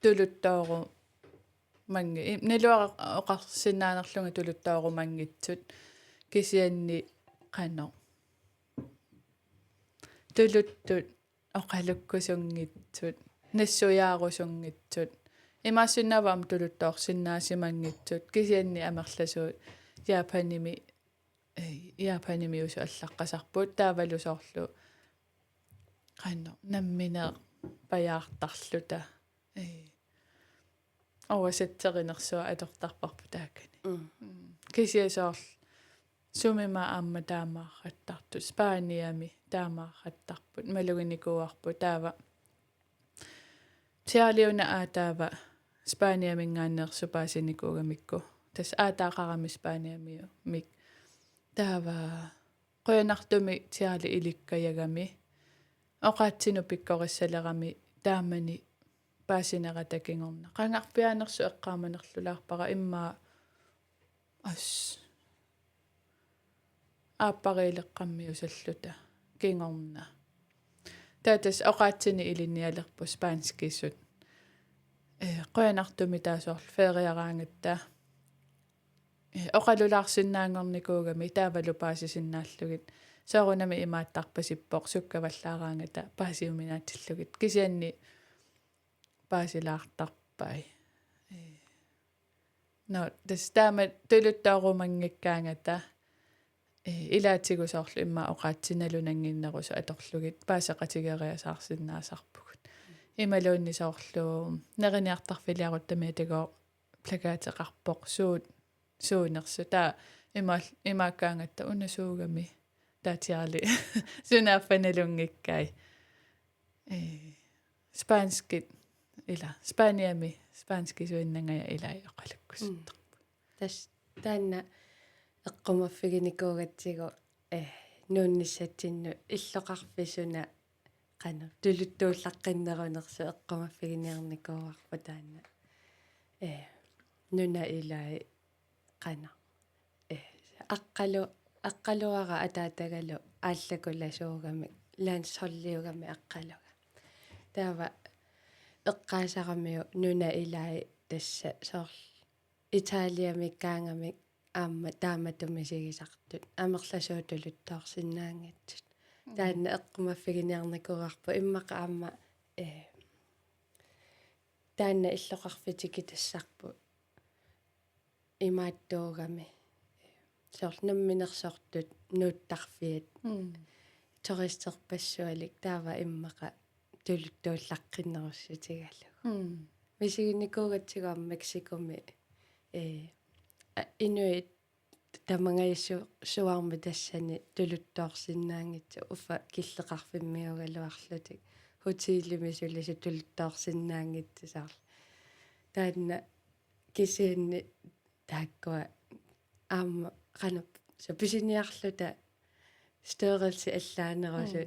тулуттоору манги налуара оқарсинаанерлунга тулуттоору мангитсут кисианни qanno тулуттут оқалуккусунгитсут нассуяарусунгитсут имаасиннаваам тулуттоорсиннаасимангитсут кисианни амерласуут яапаними усу аллаққасарпут таавалу соорлу qanno намминеэ паяартарлута овасатсеринерсуа атортарпарпу тааккани кисиасоорл сумима аама таамаарраттарту Спааниами таамаарраттарпут малугиникуарпу таава тиалиуна аатаава Спааниамингааннеерсу паасиникуугамикку тас аатаақарами Спааниамиу мик таава qoyanartumi tiali ilikkayagami oqaatsinu pikkorissalerami taamani paasineratakingorna qangarpiaanersu eqqaamanerlulaarpara immaa as aappariileqqammi usalluta kingorna taatas oqaatsini ilinnialerpu spaanskissut qoyanartumi taasoorl feriaraangatta oqalulaarsinnaangornikuugami taavalu paasisinnnaallugit soorunami imaattarpasippoq sukkavallaaraangata paasiuminaatillugit kisianni paasilaartarpai no tastaama tuluttaarumanngikkaangata ilaatigusoorlu imma oqaatsinalunanginnerusu atorlugit paasaqatigeriasaarsinnaasarpugut imaluunnisoorlu neriniartarfiliaruttamiatagoo plakaateqarpoq suunersu taa imaakkaangatta unasuugami taatiarli sunaaffanalungikkai spaanskit ila Spaniami spaanski suinnangaya ilai oqalukkusuttarpu tas taanna eqqumaffiginikuugatsigu nuunnissatsinnu illoqarpisuna qanu tuluttuullaqqinnerunersu eqqumaffigiниарникууарпу таанна нуна илай qana aqqaluara ataatagalу ааллакуласуугами лаансорлиугами aqqaluga таава эққаасарамиу нуна илай тасса соорл италиамиккаангами аама тааматумисигисартут амерласуутулуттоорсинаангатсут таанна эққумаффигиниарникуарпу иммақа аама таанна иллоқарфитики тассарпу имааттуугами соорл намминерсортут нууттарфиат тористерпассуалик таава иммаqa тулуттууллаққиннеруссутигаллугу мисигинникуугатсигуам мексикоми инуит тамангаиссу суарми тассани тулуттоорсинаангитсу уффа киллеқарфиммиугалуарлутик хутиилими сулису тулуттоорсинаангитсу саарл таанна кисианни тааккуа аама qanap so pisiniarluta størrelse allaanерусу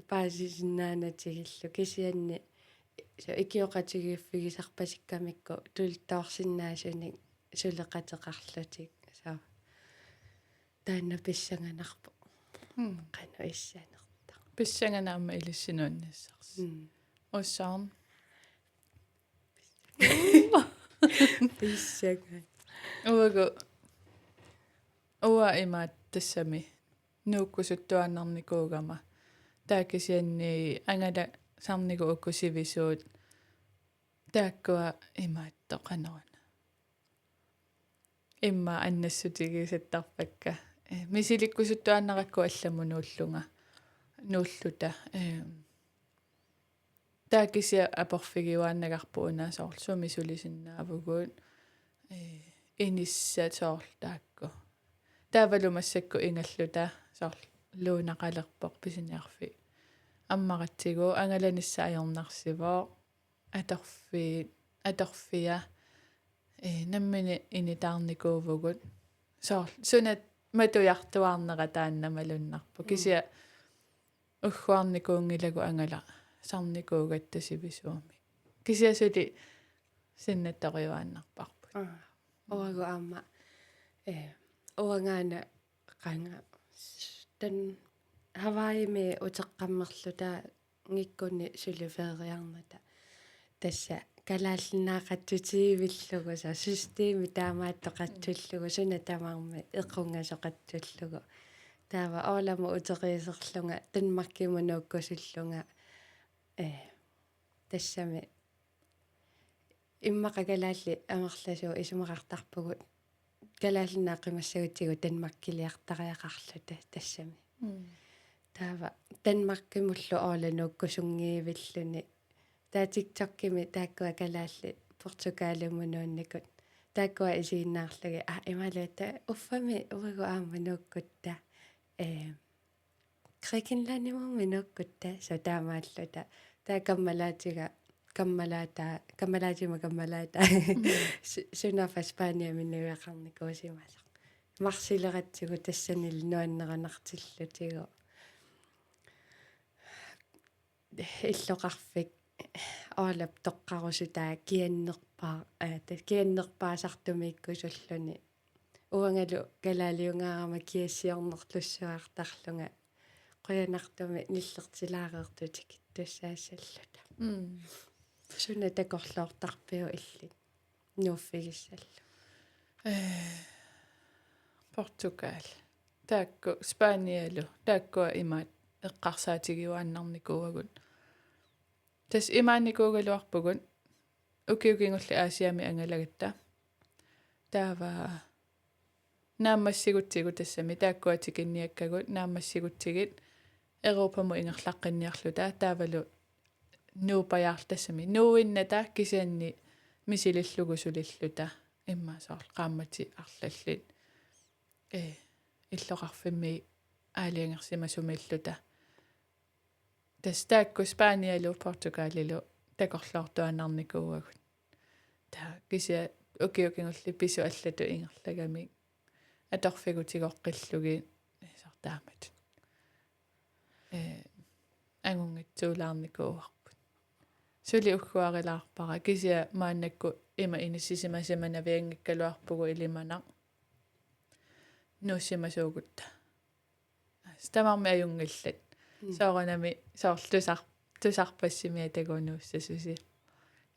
paasisinnaanatigillu kisianni so ikioqatigiiffigisarpasikkamikku tultaorsinnaasunik suleqateqarlutik so taanna pissanganarpu qanu issaanerta pissanganaamma ilissinunnassars ussaan pissangan uagu uа имаат тассами нууккусуттуаннарникуугама таакисианни ангала сарнику уккусивисуут тааккуа имааттоқанерана имма аннассутигисаттарпакка мисиликкусуттуаннаракку алламу нууллута таакисиа апорфигиуааннагарпу унаасоор сумисулисиннаавгуут иниссатоор таакку таавалумассакку ингаллута соор луунақалерпоқ писиниарфи аммаратсигу ангаланисса аёрнарсивоо аторфия наммини инитаарникуувгут соор сунат матуяртуарнера тааннамалуннарпу кисиа уггуарникуунгилагу ангала сарникуугаттасивисууми кисиасули синнатториуааннарпарпут орагу аама оангаана qanga тан Hawaii-ми утеққаммерлута ngikkunni сулифеериарната тасса калааллинаақаттутигивиллугу са системи таамааттоқаттуллугу суна тамаарми эққунгасоқаттуллугу таава оолама утериисерлунга танмаркимунууккусуллунга тассами иммақа калаалли амерласуу исумақартарпугут калааллинааққимассагутсигу танмаккилиартариақарлута тассами таава танмаркимуллу ооланууккусунгиивиллуни таа тиктоккими тааккуа калаалли португалимунуунникут таква исигиннаарлуги ималата уффами угу аама нуккутта крикинланиму минуккутта сатаамааллута таакаммалаатига каммалаата сунафа Спания миннуиақарникуусималақ марсилератсигу тассанил нуаннеранартиллутигу иллоқарфик оолап тоққарусутаа кианнерпаасартумиккусуллуни уангалу калаалиунгаарама киассиорнерлуссуартарлунга қуянартуми ниллертилаареертутик туссаассаллута суна такорлоортарпиу илли нууффигиссаллу Португал таакку Спаниалу тааккуа имаат эққарсаатигиуаннарникууагут тас имааникуугалуарпугут укиукингулли аасиами ангалагатта таава наамассигутсигу тассами тааккуатикинниаккагут наамассигутсигит Европаму ингерлаққинниарлута таавалу нуупаяарлтассами нууинната кисианни мисилиллугу сулиллута иммаасаар qaamмати арлаллит иллоқарфимми аалиангерсимасумиллута тастаакку Спаниалу Португалилу такорлоортуаннарникууагут таа кися укиукингулли пису аллату ингерлагами аторфигутигоққиллуги сартаамат ангунгитсуулаарникууарпут сули уккуарилаарпара кися мааннакку има иниссисимасамана виангиккалуарпугу илиманақ нуссимасуугутта стамарми аюнгиллат сооранами тусарпассимиа тагунууссасуси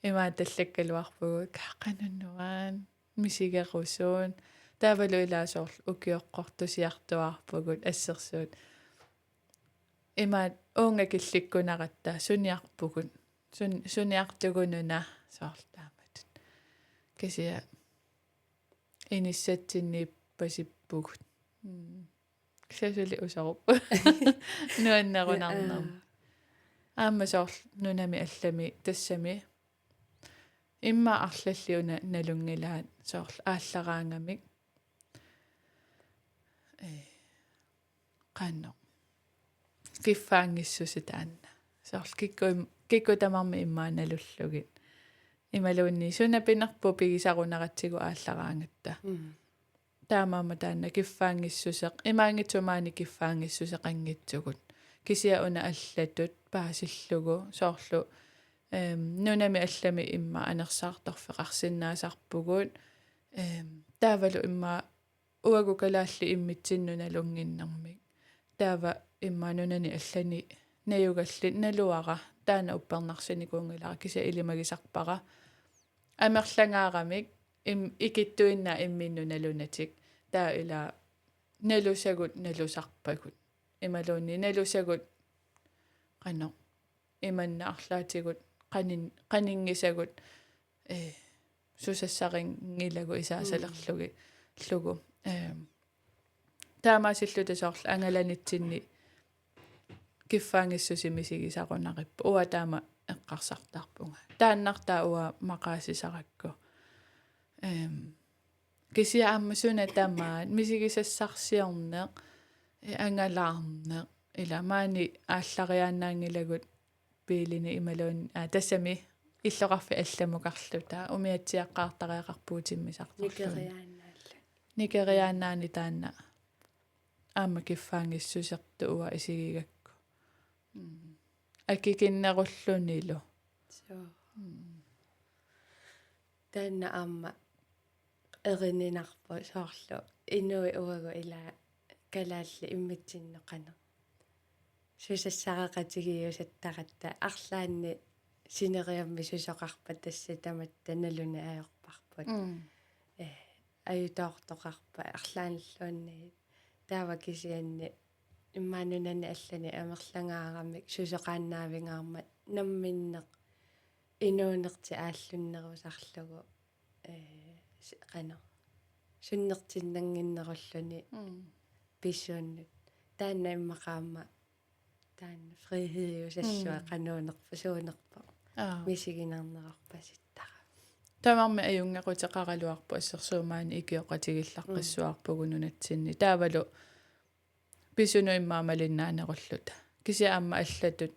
имаа таллаккалуарпугу кааққануннуаан мисигерусуун таавалу илаасоорл укиоққортусиартуарпугут ассерсуут имаа унгакилликкунаратта суниарпугут суниартугунуна соорлаамат кисия иниссатсиннииппасиппугут кисасули усаруп нуаннерунарнам аамасоор нунами аллами тассами имма арлаллиуна налунгилаат соорл ааллараангамик qanno киффаангиссуситаанна соорл киккутамарми иммааналуллугит ималуунни сунапинерпу пигисарунаратсигу ааллараангатта таамаама таанна киффаангиссусеқ имаангитсумаани киффаангиссусеқангитсугут кисиа уна аллатут паасиллугу соорлу нунами аллами имма анерсаарторфеқарсиннаасарпугут таавалу имма уагу калаалли иммитсиннуна лунгиннэрмик таава имма нунани аллани наюгалли налуара таана уппернарсаникуунгилара кися илимагисарпара амерлангаарамик икиттуинна имминнуналунатик таа ила налусагут налусарпагут ималуунни налусагут qanno иманна арлаатигут qaningisagут сусассарингилагу исаасалерлуги лугу таамаасиллута соорл ангаланитсинни киффаангиссусимисигисақунариппу уа таама эққарсартарпунга тааннартаа уа мақаасисаракку кисиа аммасуна тамаат мисигисассарсиорнеқ ангалаарнеқ иламаани ааллариаанаангилагут пиилини ималуун тассами иллоқарфи алламукарлута умиатсиаққаартариақарпуутиммисартарлу никериаанаани таанна аама киффаангиссусерту уа исигигакку акикиннеруллунилу таанна аама эрининарпу соорлу инуи уагу ила калаалли иммитсиннеқана сусассареқатигиусаттаратта арлаанни синериамми сусоқарпа тассатаматта налуни аёрпарпут аютаортоқарпа арлаанллуунни таава кисианни иммаанунани аллани амерлангаарамик сусоқааннаавингаармат намминнеқ инуунерти ааллуннерусарлугу qano sunnertinnanginnerulлуни писсууннут таанна иммақаама таанна фрихиусассуа qanуунерпа суунерпа мисигинарнерарпаситтара тамарми аюнгеқутеқаралуарпу ассерсуумаани икиоқатигиллаққиссуарпугу нунатсинни таавалу писуну иммаамалиннаанеруллута кисиаамма аллатут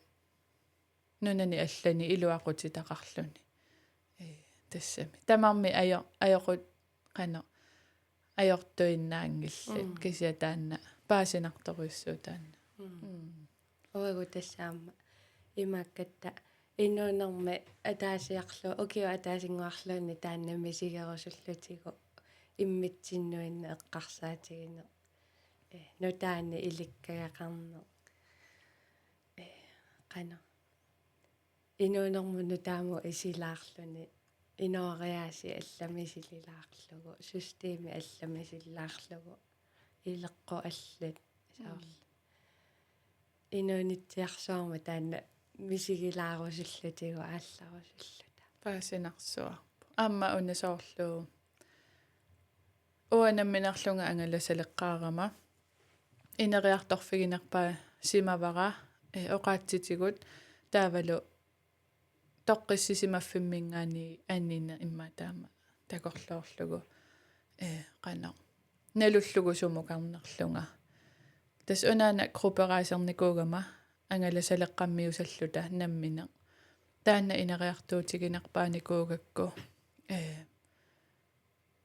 нунани аллани илуақутитақарлуни тассами тамарми аёқут қано аёртуиннаангиллат кисиа таанна паасинарторуйссуу таанна Оогу тассаама имааккатта инуунэрми атаасиарлу окиу атаасингуарлуунни тааннами сигерусуллутигу иммитсиннуинна эққарсаатигине нутаани иликкагақарне қано инуунэрму нутааму исилаарлуни иноариааси алламисилилаарлугу системи алламисиллаарлугу илеққу аллат саарла инуунитсиарсуарма таанна мисигилаарусуллутигу аалларусуллута паасинарсуарпу аама унасоорлуу уанамминарлунга ангаласалеққаарама инериарторфигинерпаа симавара оқаатситигут таавалу тоққиссисимаффиммингаани аннина имматаама такорлоорлугу қано налуллугу сумукарнерлунга тас унаана группераасерникуугама ангаласалеққаммиусаллута наммина таанна инериартуутигинерпааникуугакку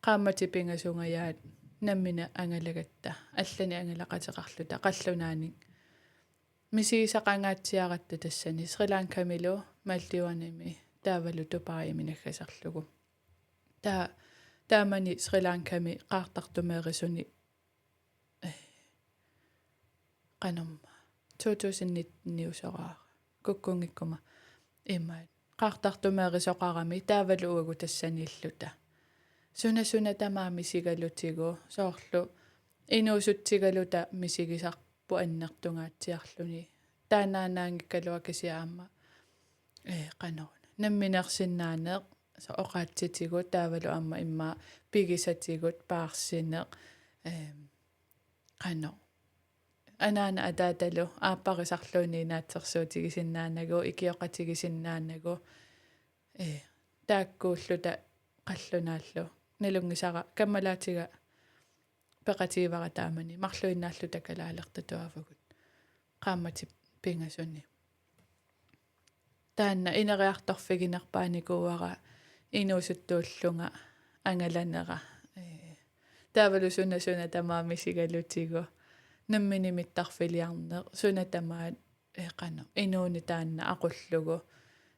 qaammatipingasungаяат наммина ангалагатта аллани ангалақатеқарлута қаллунааник мисигисақангаатсиаратта тассани Сри-Ланкамилу маллиуаними таавалу тупааиминаггасарлугу таамани Сри-Ланками qaartartumeerisuни qanumma 2019 куккунгиккума имаат qaartartumeerisoqarami таавалу уагу тассаниллута суна тамаами сигалутигу соорлу инуусутсигалута мисигисарпу аннертунгаатсиарлуни таанаанаагиккалуа кисиаама канаруна намминерсиннаанеэ оқаатситигу таавалу аама имма пигисатигут паарсинеэ кано анаана атааталу ааппарисарлуuni наатсерсуутигисиннаанагу икиоқатигисиннаанагу тааккууллута қаллунааллу налунгисара каммалаатига пеқативара таамани марлуиннааллута калаалертатуавагут qaammatip пингасуни таанна инериарторфигинерпааникууара инуусуттууллунга ангаланера таавалу суна тамаами сигалутигу намминимиттарфилиарнеэ суна тамаат қано инууни таанна ақуллугу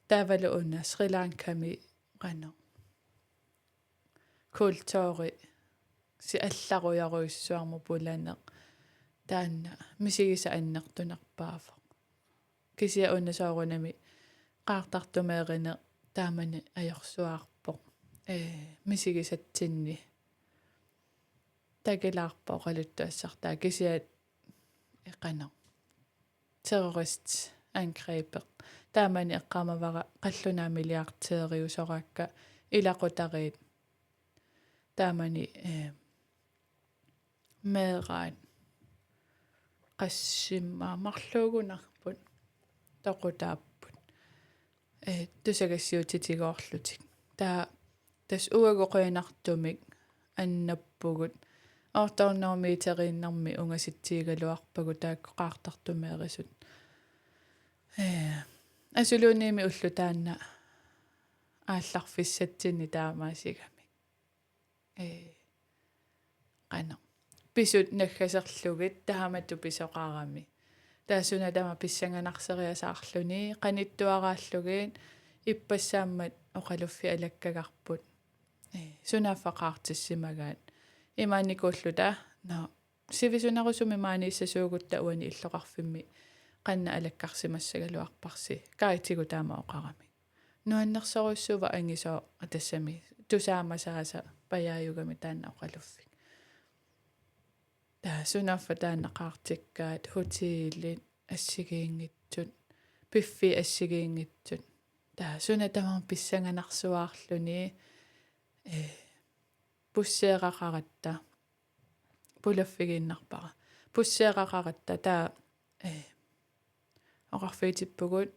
таавалу уна Сри-Ланками қано культури си алларуяруиссуарму пуланеэ таанна мисигиса аннертунерпаафа кисиа унасоорунами qaartartumeerine таамани аёрсуаарпо мисигисатсинни такелаарпо qaluttuassartaa кисиат эқано террорист ангрепе таамани эққамавара қаллунаамилиартериусораакка илақутариит таамани мераат qassimmaamarluugunarput toqutaapпут тусагассиутитигоорлутик тас уагоқиинартумик аннаппугут ортоорнормиитерииннарми унгаситсиигалуарпагу таакку qaartartumeerисут асулууними уллу таанна аалларфиссатсинни таамаасигами qano писут наггасерлугит тааматту писоқарами таасуна тама писсанганарсериасаарлуни qaниттуарааллугиит иппассааммат оқалуффи алаккагарпут сунаффақартиссимагаат имааникууллута на сивисунарусуми maaнииссасуугутта уани иллоқарфимми qanna алаккарсимассагалуарпарси каитигу таама оқарами нуаннерсоруссува ангисоо атассами тусаамасааса паяаюгами таанна оқалуффи сунаффа тааннақартиккаат хотиилит ассигиингитсут пиффи ассигиингитсут суна тамаа писсанганарсуаарлуни пуссеэқақаратта пулаффигииннарпара пуссеэқақаратта таа оқарфиитиппугут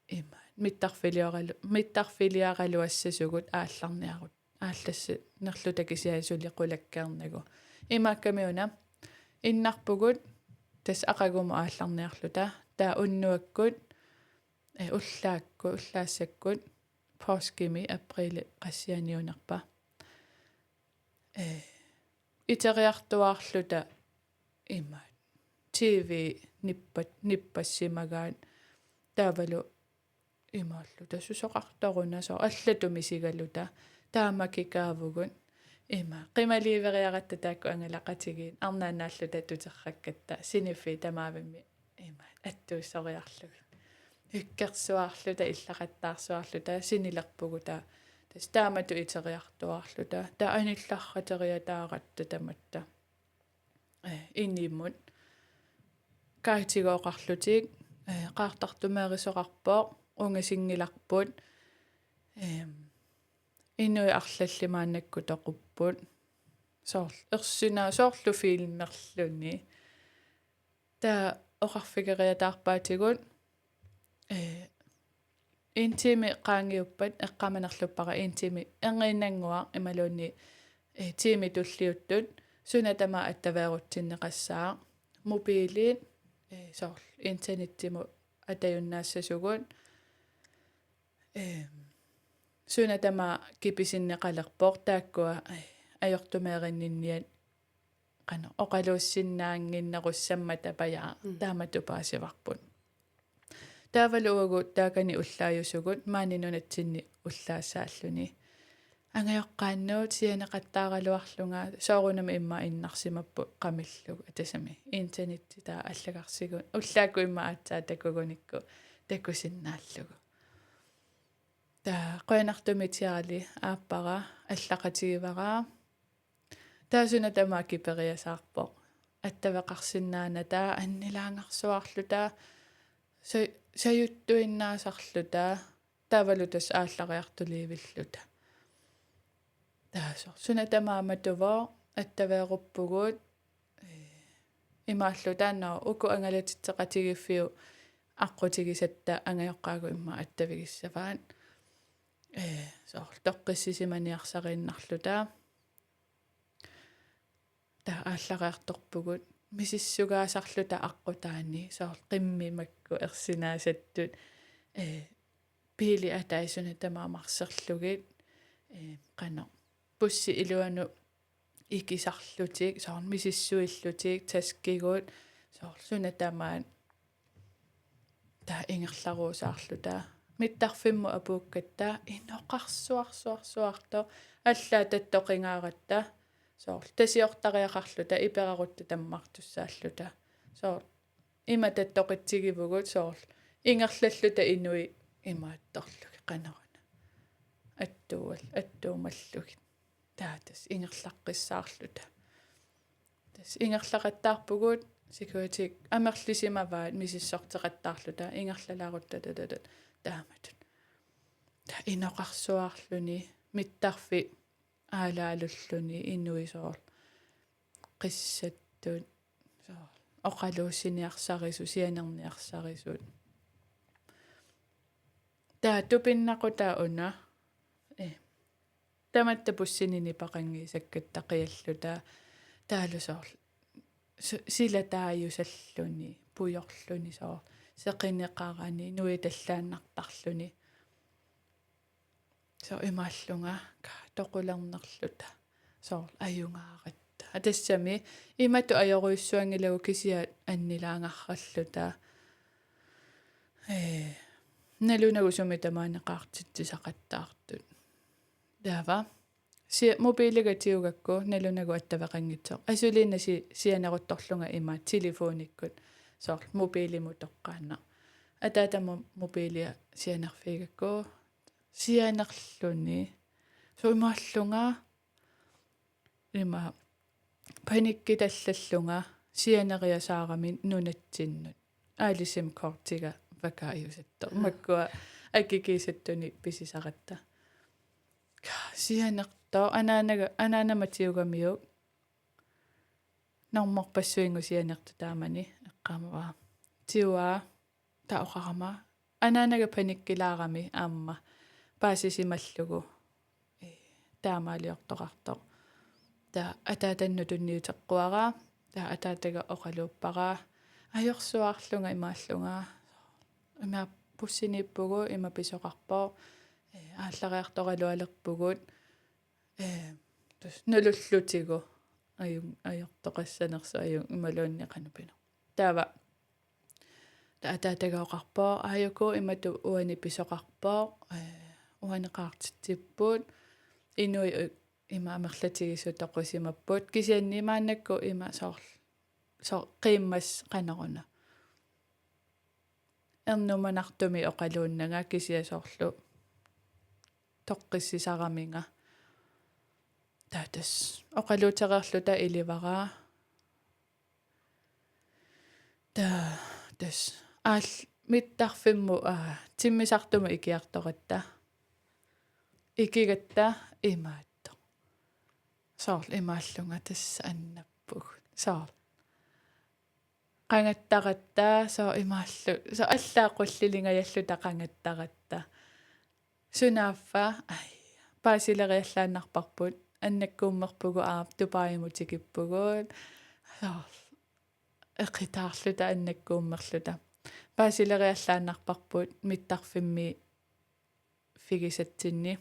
имаан миттарфилиаралуассасугут аалларниарут аалласси нерлута кисиасули qulakkeernagu имааккамиуна иннарпугут тас ақагума аалларниарлута таа уннуаккут уллаассаккут паскими априли qassianiunarpa итериартуаарлута имаат TV ниппассимагаат таавалу имааллута сусоқарторунасо аллатуми сигалута таамакикаавугут има қималивериаратта таакку ангалақатигиит арнаанааллута тутерраккатта синиффи тамаавимми има аттууссориарлуги иккерсуаарлута иллақаттаарсуаарлута синилерпугута тас таамату итериартуаарлута таа анилларратериатааратта таматта инниммут каатигооқарлутик qaartartumeerisoqarpooq ungasingilарпут инуи арлаллимааннакку тоқуппут ерсинаа соорлу филмерлүни таа оқарфигериатаарпаатигут интими qaangiuppat эққаманерлуппара интими энгииннангуа ималуунни тими туллиуттут сунатама аттаваарутсиннеқассаа мобилит соор интернеттиму атаюннаассасугут сунатама киписиннеқалерпоор тааккуа ajortumeerinninniat qano oqaluussinnaaanginnerussаммата паяа таамату паасиварпут таавалуагу таакани уллааюсугут маанинунатсинни уллаассааллуни ангайоққааннуут сианеқаттааралуарлунга соорунами имма иннарсимаппу қамиллугу атасами интернетти таа аллагарсигу уллаакку имма аатсаа такугуникку такусиннааллугу таа қойнартумитиарали ааппара аллақатигивараа таасуна тамаа кипериасаарпоқ аттавеқарсиннаана таа аннилаангарсуарлута саюттуиннаасарлута таавалутас ааллариартуливиллута таасо суна тамаа матуваа аттавееруппугуут имааллутаанаа уку ангалатитсеқатигиффиу аққутигисатта ангайоққаагу имма аттавигиссаваат соор тоққиссисиманиарсарииннарлута таа ааллариарторпугут мисиссугаасарлута аққутаани соор қиммимакку ерсинаасаттут пили атаисуна тамаамарсерлугит қано пусси илуану икисарлутик соор мисиссуиллутик таскигут соор суна тамаан таа ингерларуусаарлута миттарфимму апууккатта инноқарсуарсуарсуарто аллаа таттоқингааратта соор тасиортариақарлута иперарутта таммартуссааллута соор има таттоқитсигивугут соор ингерллаллута инуи имаатторлуги қанерана аттуумаллуги таатас ингерлаққиссаарлута тас ингерлақаттаарпугут security амерлисимаваат мисиссортеқаттаарлута ингерлалаарутта тааматут та иноқарсуаарлуни миттарфи аалаалуллуни инуисоор қиссаттут соор оқалууссиниарсарису сианерниарсарисут таа тупиннақута уна таматта пуссинини пақангисаккат тақиаллута таалусоор сила тааюсаллуни пуйорлуни соор сеқинеқарани нуи таллааннартарлуни соо имааллунга тоқулернерлута соор аюнгааратта атассами имату аёруйссуангилагу кисиа аннилаангарраллута налунагу суми тамаанеқартитсисақаттаартут таава си мобилигатиугакку налунагу аттавеқангитсоо асулииннаси сианерутторлунга има телефониккут соор мобилиму тоққаана атаатама мобилиа сианерфигакку сианерлуни суимааллунга има паниккиталлаллунга сианериасаарамин нунатсиннут аалисим кортига вакааюсатто маккуа аккикисаттуни писисаратта сианертоо анаанаматиугамиу норморпассуингу сианерту таамани эққамава тиуа таоқарама анаанага паниккилаарами аама паасисималлугу таамаалиортоқартоқ таа атаатанну тунниутеққуараа таа атаатага оқалууппараа ajorsuarlunga imaallunga ima pussiniippugu ima pisoqarpoo ааллариарторалуалерпугут тус нулуллутигу аюн ajortoqassanersu аюн ималууннеқанупина таава таатаагаоқарпоо аюку имату уани писоқарпоо уанеқаартитсиппут инуи има амерлатигисутоқусимаппут кисианнимааннакку има соор қиммас қанеруна эрнуманартуми оқалууннага кисиасоорлу тоққиссисараминга таатас оқалуутерерлута иливараа тас аал миттарфимму тиммисартума икиарторатта икигатта имаатто соор имааллунга тасса аннаппуг соор qangattaqatta so imaallu so allaaqqullilingayalluta qangattaqatta sunaaffa ai paasileриаллааннарпарпут аннаккууммерпугу тупаимутикиппугуут so eqitaarluta annakkuummerluta paasileриаллааннарпарпут миттарфимми фигисатсинни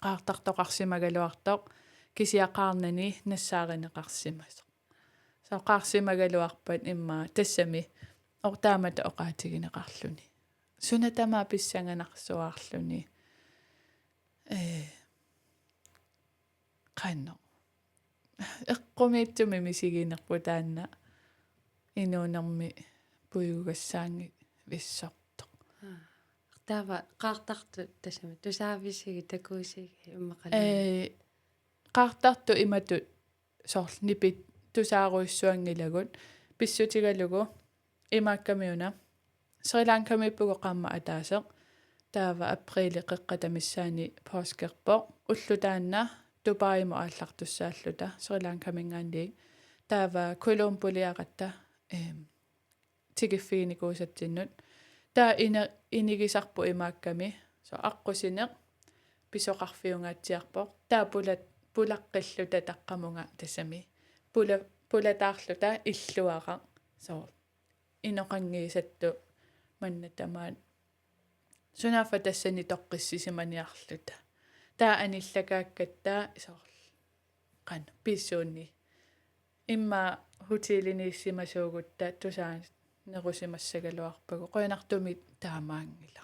qaartartoqarsimaгаluartoq кисиақарнани нассааринеқарсимас сaqarsimaгаluарпат имма тассами ортаамата оqaатигинеқарлүни сунатамаа писсанганарсуаарлүни qanno эққумиитсуми мисигинерпу таанна инуунерми пуйугассаанги виссортоқ таава qaartartu тассами тусаависиги такуусиги иммақалу qaartartu imatut soorl nipit тусааруиссуангилагут писсутигалугу имааккамиуна сриланкамиппуго qaamma атаасеq таава априли qeqqatamissaani påskerpo уллутаанна тупаиму ааллартуссааллута сриланкамингаанди таава колумбулиақатта тигиффигиникуусатсиннут таа инигисарпу имаакками со аққусинеқ писоқарфиунгаатсиарпо таа пулаққиллута таққамунга тассами пулатаарлута иллуаqa соо иноқангиисатту маннатамаат сунаафа тассани тоққиссисиманиарлута таа аниллакааккаттаа соор qan писсуунни имма хутилинииссимасуугутта тусаа нерусимассагалуарпагу қойнартуми таамаангила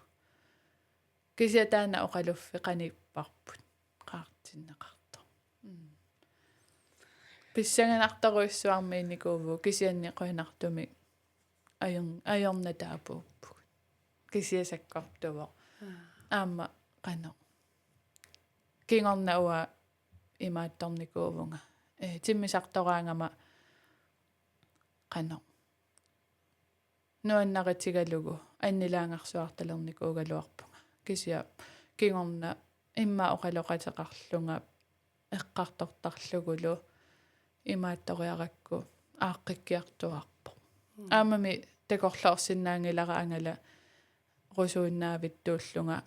кисиатаана оқалуффи қаниппарпут qaartinneqartor писсанганарторуиссуармиинникууву кисианни қойнартуми ajornataapuppu кисиасаккартуво аама qano кингорнауа имаатторникуувунга тиммисартораангама qano нуаннаритигалугу аннилаангарсуарталерникуугалуарпунга кисиа кингорна имма оқалоқатеқарлунга эққартортарлугулу имаатториаракку ааққиккиартуарпо аамами такорлоорсиннаангилара ангала русуиннаавиттууллунга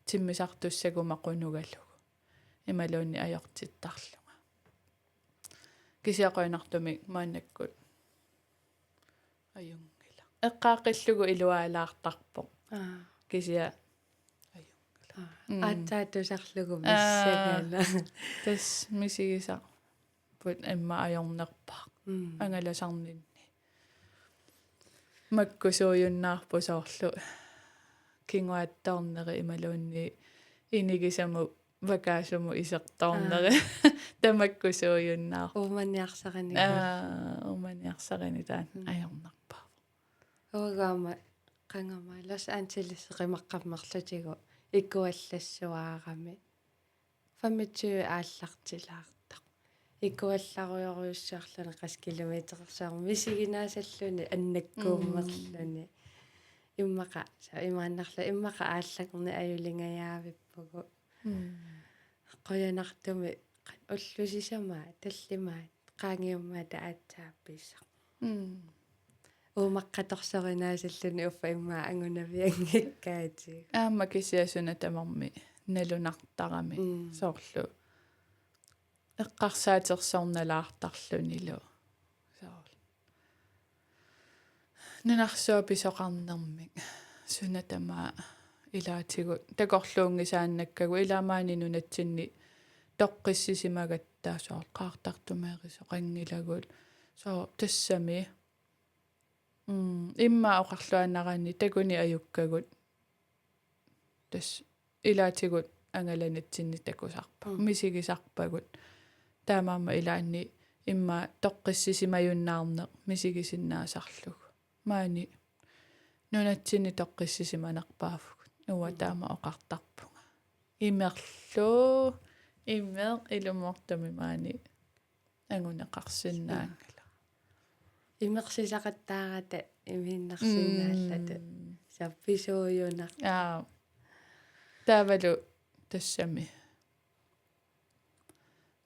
тиммисартуссагумақунугалугу ималуунни ajortittарлунга кисиақойнартуми мааннаккут аюнгила эққаақиллугу илуаалаартарпо кисиа аттаатусарлугу миссагала тас мисигиса пут эмма ajornerpaa ангаласарнинни маккусуйуннаарпу соорлу кингуаттаарнери ималуунни инигисаму вакаасуму исертаарнери тамаккусуйуннаар уманиарсарани таан ajornerpaa огаама qangama Los Angeles qimaqқаммерлутигу иккуаллассуаарами 25 ааллартилаартақ иккуалларуйоруйуссаарлуни қас километерсаарми мисигинаасаллуни аннаккууммерлуни иммақа имааннарла иммақа ааллагерни аюлингаяавиппугу қоянартуми уллусисамаа таллимаат qaangiummaa taatsaappiissaq umaqqatorsorinaasalluni uffa immaa angunaviangikkaati аама кисиасуна тамарми налунартарами соорлу эққарсаатерсорналаартарлунилу соор нунарсуа писоқарнэрмик суна тамаа илаатигут такорлуунгисааннаккагу иламаани нунатсинни тоққиссисимагаттаа соор qaartartumeeriso qangilagut соо тассами имма оқарлуаннараани такуни аюккагут тас илаатигут ангаланатсинни такусарпа мисигисарпагут таамаама илаанни имма тоққиссисимаюннаарне мисигисиннаасарлугу маани нунатсинни тоққиссисиманерпаафгут уа таама оқартарпунга имерлу иммер илумортами маани ангунеқарсиннаангала имерсисақаттаарата имииннарсинааллата сапписууюнар таавалу тассами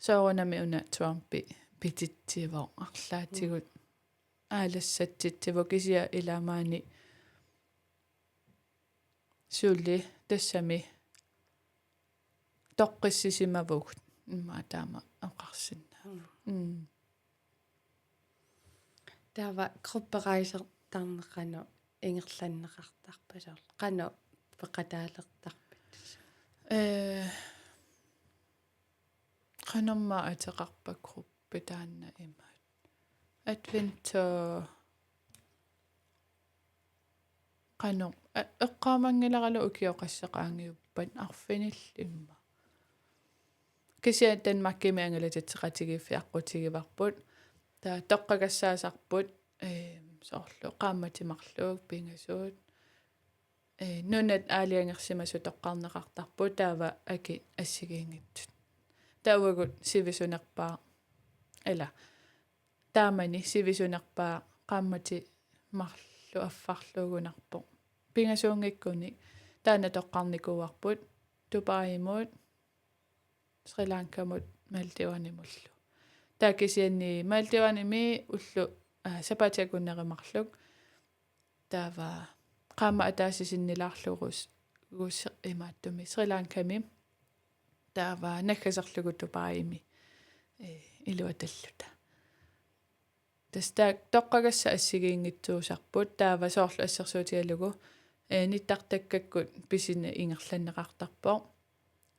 соорунами уна туампи пититсивоо арлаатигут аалассатситсиво кисиа иламаани сулли тассами тоққиссисимавугут имма таама оқарсинна таава групперайсертарнеқано ингерланнеқартарпасоор қано пеқатаалертарпит qanumma ateqarpakgruppi taanna imaat adventure qanu eqqaamangilaralu ukioqassaqaangiuppat arfinil imma kisia Danmarkimi angalatatseqatigiffi aqqutigivarput taa toqqakassaasaarput soorlu qaamatimarluuk pingasuut nunat aaliangersimasu toqqarneqartarput taava aki assigiingittut tauagut sivisunerpaa ela taamani sivisunerpaa qaammati marlu affarluugunarpo pingasuungikkuni taana toqqarnikuuarput Dubai-mut Sri Lanka-mut Maldivanimullu taakisianni Maldivanimi ullu sapatiakunerimarluk taava qaama ataasisinnilaarlugus gus imaattumi Sri Lanka-mi taava nakkaserlugu Dubai-mi iluatalluta tastak toqqagassa assigiingitsuusarput taava soorlu assersuutialugu nittartakkakkut pisine ingerlanneqartarpo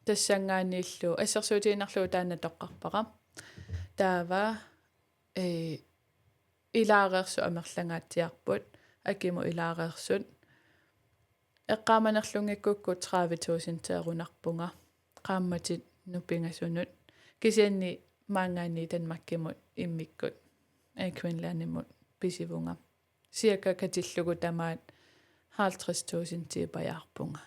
tassangaaniillu assersuutiinarlugu taanna toqqarpaqa taava ilaareersu amerlangaatiarput akimu ilaareersut eqqaamanerlungikkukku 30,000 teerunarpunga qaammatit nupingasunut kisianni maangaani Danmarkimut immikkut Queenslandimut pisivunga cirka katillugu tamaat 50,000 tiipajaarpunga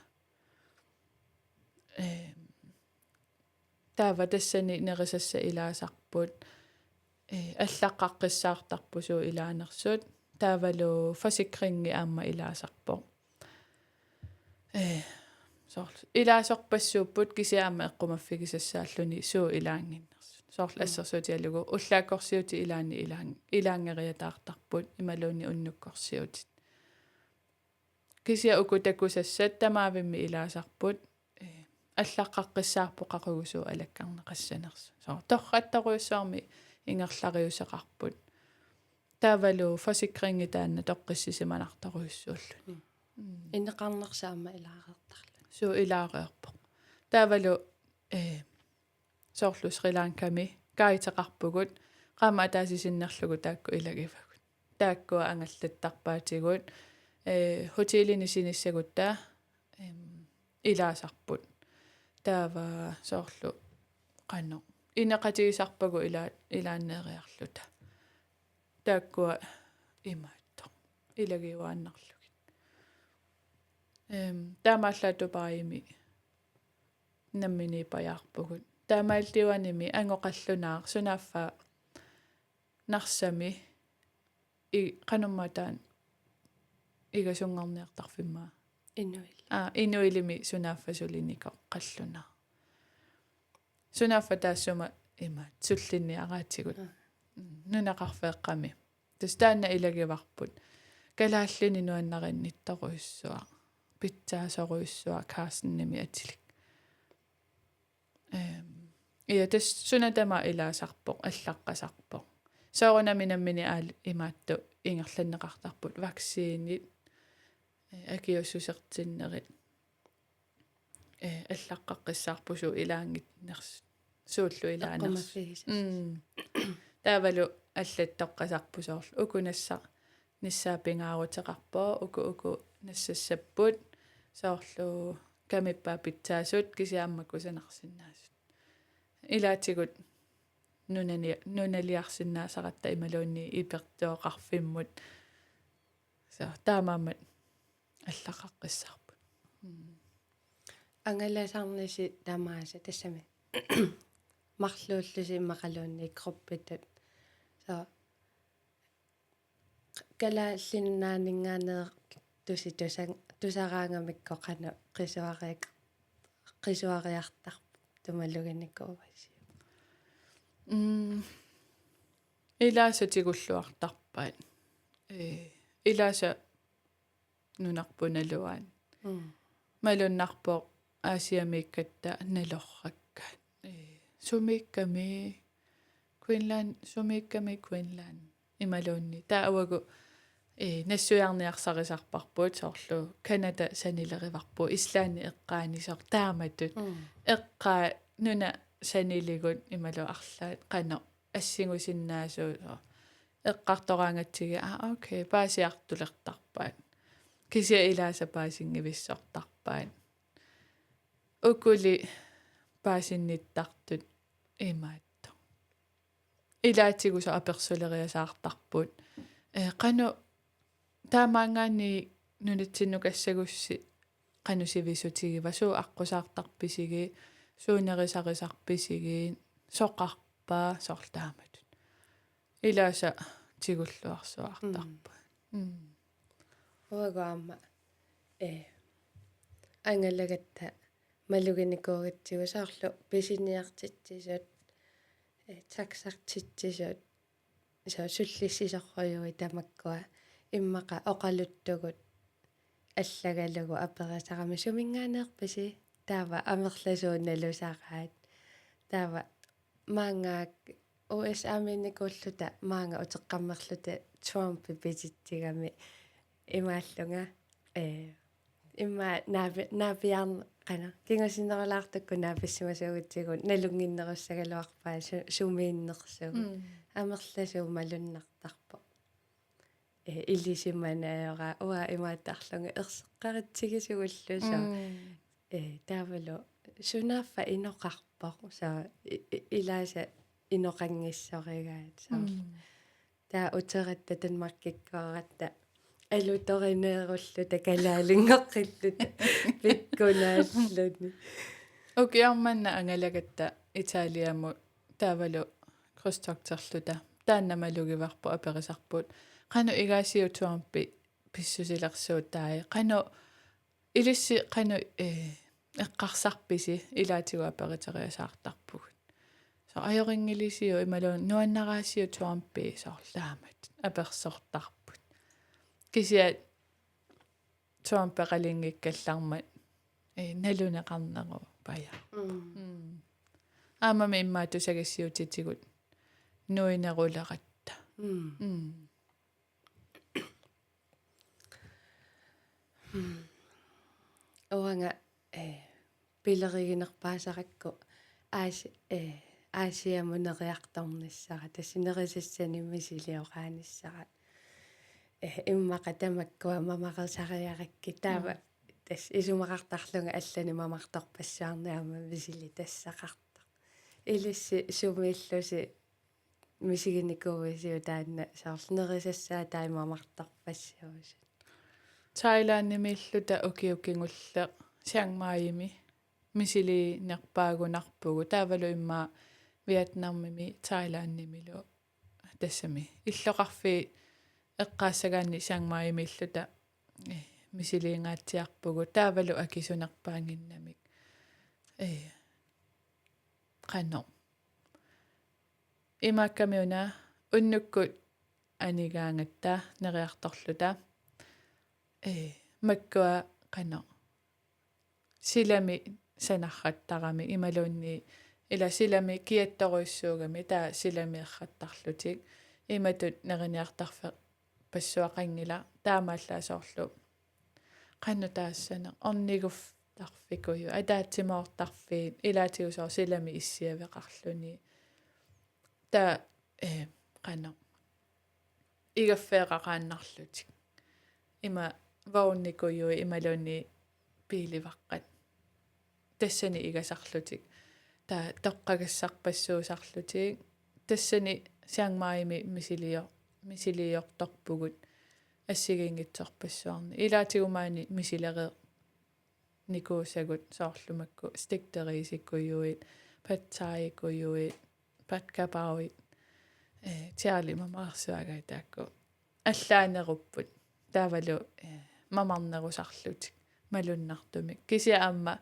taava tassani nerisassa ilaasarput аллаққаққиссаартарпусуу илаанерсут таавалу фасикринги аама илаасарпо соорлу илаасорпассууппут кисиаама эққумаффигисассааллуни суу илаангиннерсут соорлу ассерсуутиалугу уллааккорсиути илаангериатаартарпут ималууни уннуккорсиутит кисиа укутакусассат тамаавимми илаасарпут аллаққаққиссаарпо қақугусуу алаккарнеқассанерсу соо торраттаруйуссаарми ингерлариусеқарпут таавалу фасикринги таанна тоққиссисиманартаруйуссууллуни иннеқарнерсаама илаареертарлу суу илаареерпо таавалу соорлу Sri Lanka-ми каитеқарпугут qaama ataasisinnерлугу таакку илагивагут тааккуа ангаллаттарпаатигут хотелини синиссагутта илаасарпут таава соорлу qanno инеқатигисарпагу илааннериарлута тааккуа имаатто илагивааннарлугит таамаалла Dubai-ми наммини паяарпугут таамаалтиваними ангоқаллунаар сунааффа нарсами и qanummataan игасунгорниартарфиммаа инуилими сунааффасулинико қаллунаа сунааффа таассума имаат суллинни араатигут нунақарфеэққами тастаанна илагиварпут калааллини нуаннариннитторуйссуа питсаасоруйссуа каасинними атилик ия тас сунатама илаасарпоq аллаққасарпоq соорунаминаммини аал имаатту ингерланнеқартарпут ваксиинит акиуссусертиннерит аллаққаққиссаарпусу илаангит нерс сууллу илаанерс таавалу аллаттоққасарпусоорлу укунасса ниссаапингаарутеқарпоо уку нассассаппут соорлу камиппаа питсаасут кисиааммаку санарсиннаасут илаатигут нуналиарсиннаасаратта ималуунни ипертуоқарфиммут са таамаамат аллақаққиссаарпут ангаласарниси тамааса тассами марлууллуси иммақалуунни икруппитут са калааллиннаанингаанеэ туси тусараангамикко қана қисуариартар тумалуганикуувasi илаасатигуллуартарпаат илааса нунарпуналуаан малуннарпоо аасиамиккатта налорраккаат сумикками Queensland ималуунни таавагу нассуярниарсарисарпарпуут соорлу Канада санилериварпу Ислаани эққаанисоор тааматут эққаа нуна санилигут ималу арлаат қано ассигусиннаасуу эққартораангатсиги окей паасиартулертарпаат кися илааса паасингивиссортарпаат укули паасинниттартут имаатто илаатигуса аперсулериасаартарпут қано таамаангаани нунатсиннукассагусси qanusivisutigива suu аққусаартарписиги суунерисарисарписиги соқарпаа соорлааматут илааса тигуллуарсуартарпа уагаама ангалагатта малугиникуугитсигу соорлу писиниартитсисут таксартитсисут суллиссисорруйуи тамаккуа иммақа оқалуттугут аллагалугу аперасарами сумингаанеерписи таава амерласуунналусараат таава маангаак ОС аминникууллута маанга утеққаммерлута Трумп писитсигами имааллунга имма наапиарн қана кингасинералаартакку нааписсимасуугитсигут налунгиннеруссагалуарпаа сумииннерсугу амерласуу малуннартарпо илисиманаера уа имааттарлунга ерсеққаритсигисугуллуса таавалу сунаффа иноқарпо са илааса иноқангиссоригаат саа таа утератта танмаркиккоратта алуторинееруллута калаалингоққиллута пиккунааллуни океарманна ангалагатта италиаму таавалу крустоктерлута тааннамалугиварпу аперисарпут qanu igaasiutuarpi pissusilersuuttaai qanu ilissi qanu eqqarsarpisi ilaatigu aperiteriasaartarpugut so ajoringilisiu imaluun nuannaraasiutuarpi soorlaamat apersortarput kisia tuampeqalinngikkallarmat naluneqarneru paya aamami immaatusagissiutitigut nuineruleratta оанга пилеригинерпаасаракку аасиамунериарторниссара тассинерисассаниммисилиоqaaниссара иммаqa тамаккуа мамақерсариаракки таава тас исумақартарлунга аллани мамарторпассаарниама висили тассақарта илисси сумииллуси мисигиникуувисиу таанна саарлнерисассаа таимамарторпассиуси Thailandimilluta ukiukingulleq Chiangmaimi misili nerpaagunarpugu taavalu imma Vietnamimi Thailandimilu tassami illoqarfi eqqaassagaanni Chiangmaimilluta misiliingaatsiarpugu taavalu akisunerpaanginnamik qanno imakkamiuna unnukkut anigaangatta neriartorluta маккуа qano silami sanarrattarami imaluunni ila silami kiattoruissuugami taa silami errattarlutik imatut neriniartarfa passuaqangila taamaallaasорlu qannu taassana ornigufftarfikuyu ataatimoortarfiin ilaatiusor silami issiaveqarluni ta qanno igaffeeqaqaannarlutik ima vaunnikuyui imaluunni piilivaqqat тассани игасарлутик та тоққагассарпассуусарлутик тассани сиангмаими мисилиорторпугут ассигингитсорпассуарни илаатигумаани мисилерээ никуусагут соорлумакку стиктерисиккуйуит патсаиккуйуит паткапауит тиали мамаарсуагай таакку аллаанеруппут таавалу мамарнерусарлутик малуннартумик кися амма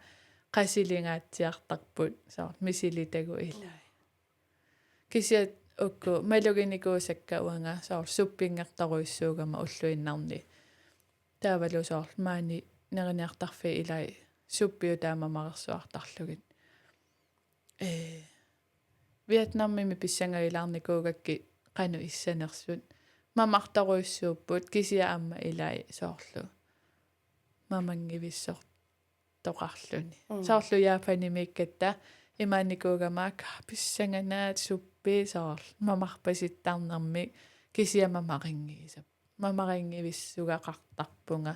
qasilingaatiartarput soo misilitagu ilai kisia ukku maluginikusakka uanga soo suppingertoruissuugama ulluinnarni taavalu soo maani neriniartarfi ilai suppiu taamamalersuartarlugit Vietnamimi pissangailaarnikuugakki qanu issanersut mamartoruissuupput kisia amma ilai soorlu mamangivissor toqarluni saarlu Japanimiikkatta imaannikuugamaak pissanganaat suppi saar mamarpasittarnermi kisiamamaqingiisap mamaringivissugaqartarpunga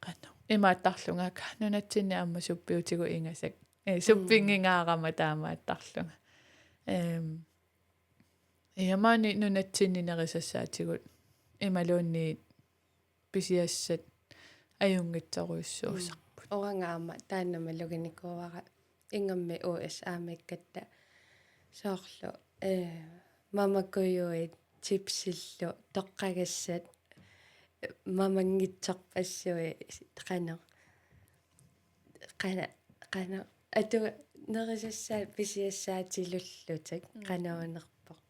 qanno imaattarlungaak nunatsinni amma suppiutigu ingasak suppingingaarama taamaattarlunga iamaani nunatsinninerisassaatigut imaluunni pisiassat ajungitsoruissuusarput orangaama taannama luginikuara ingammi USA-mikkatta soorlu mamakuyuit chipsillu toqqagassat mamangitsorpassui qana atu nerisassaa pisiassaatilullutик qanaunerpoq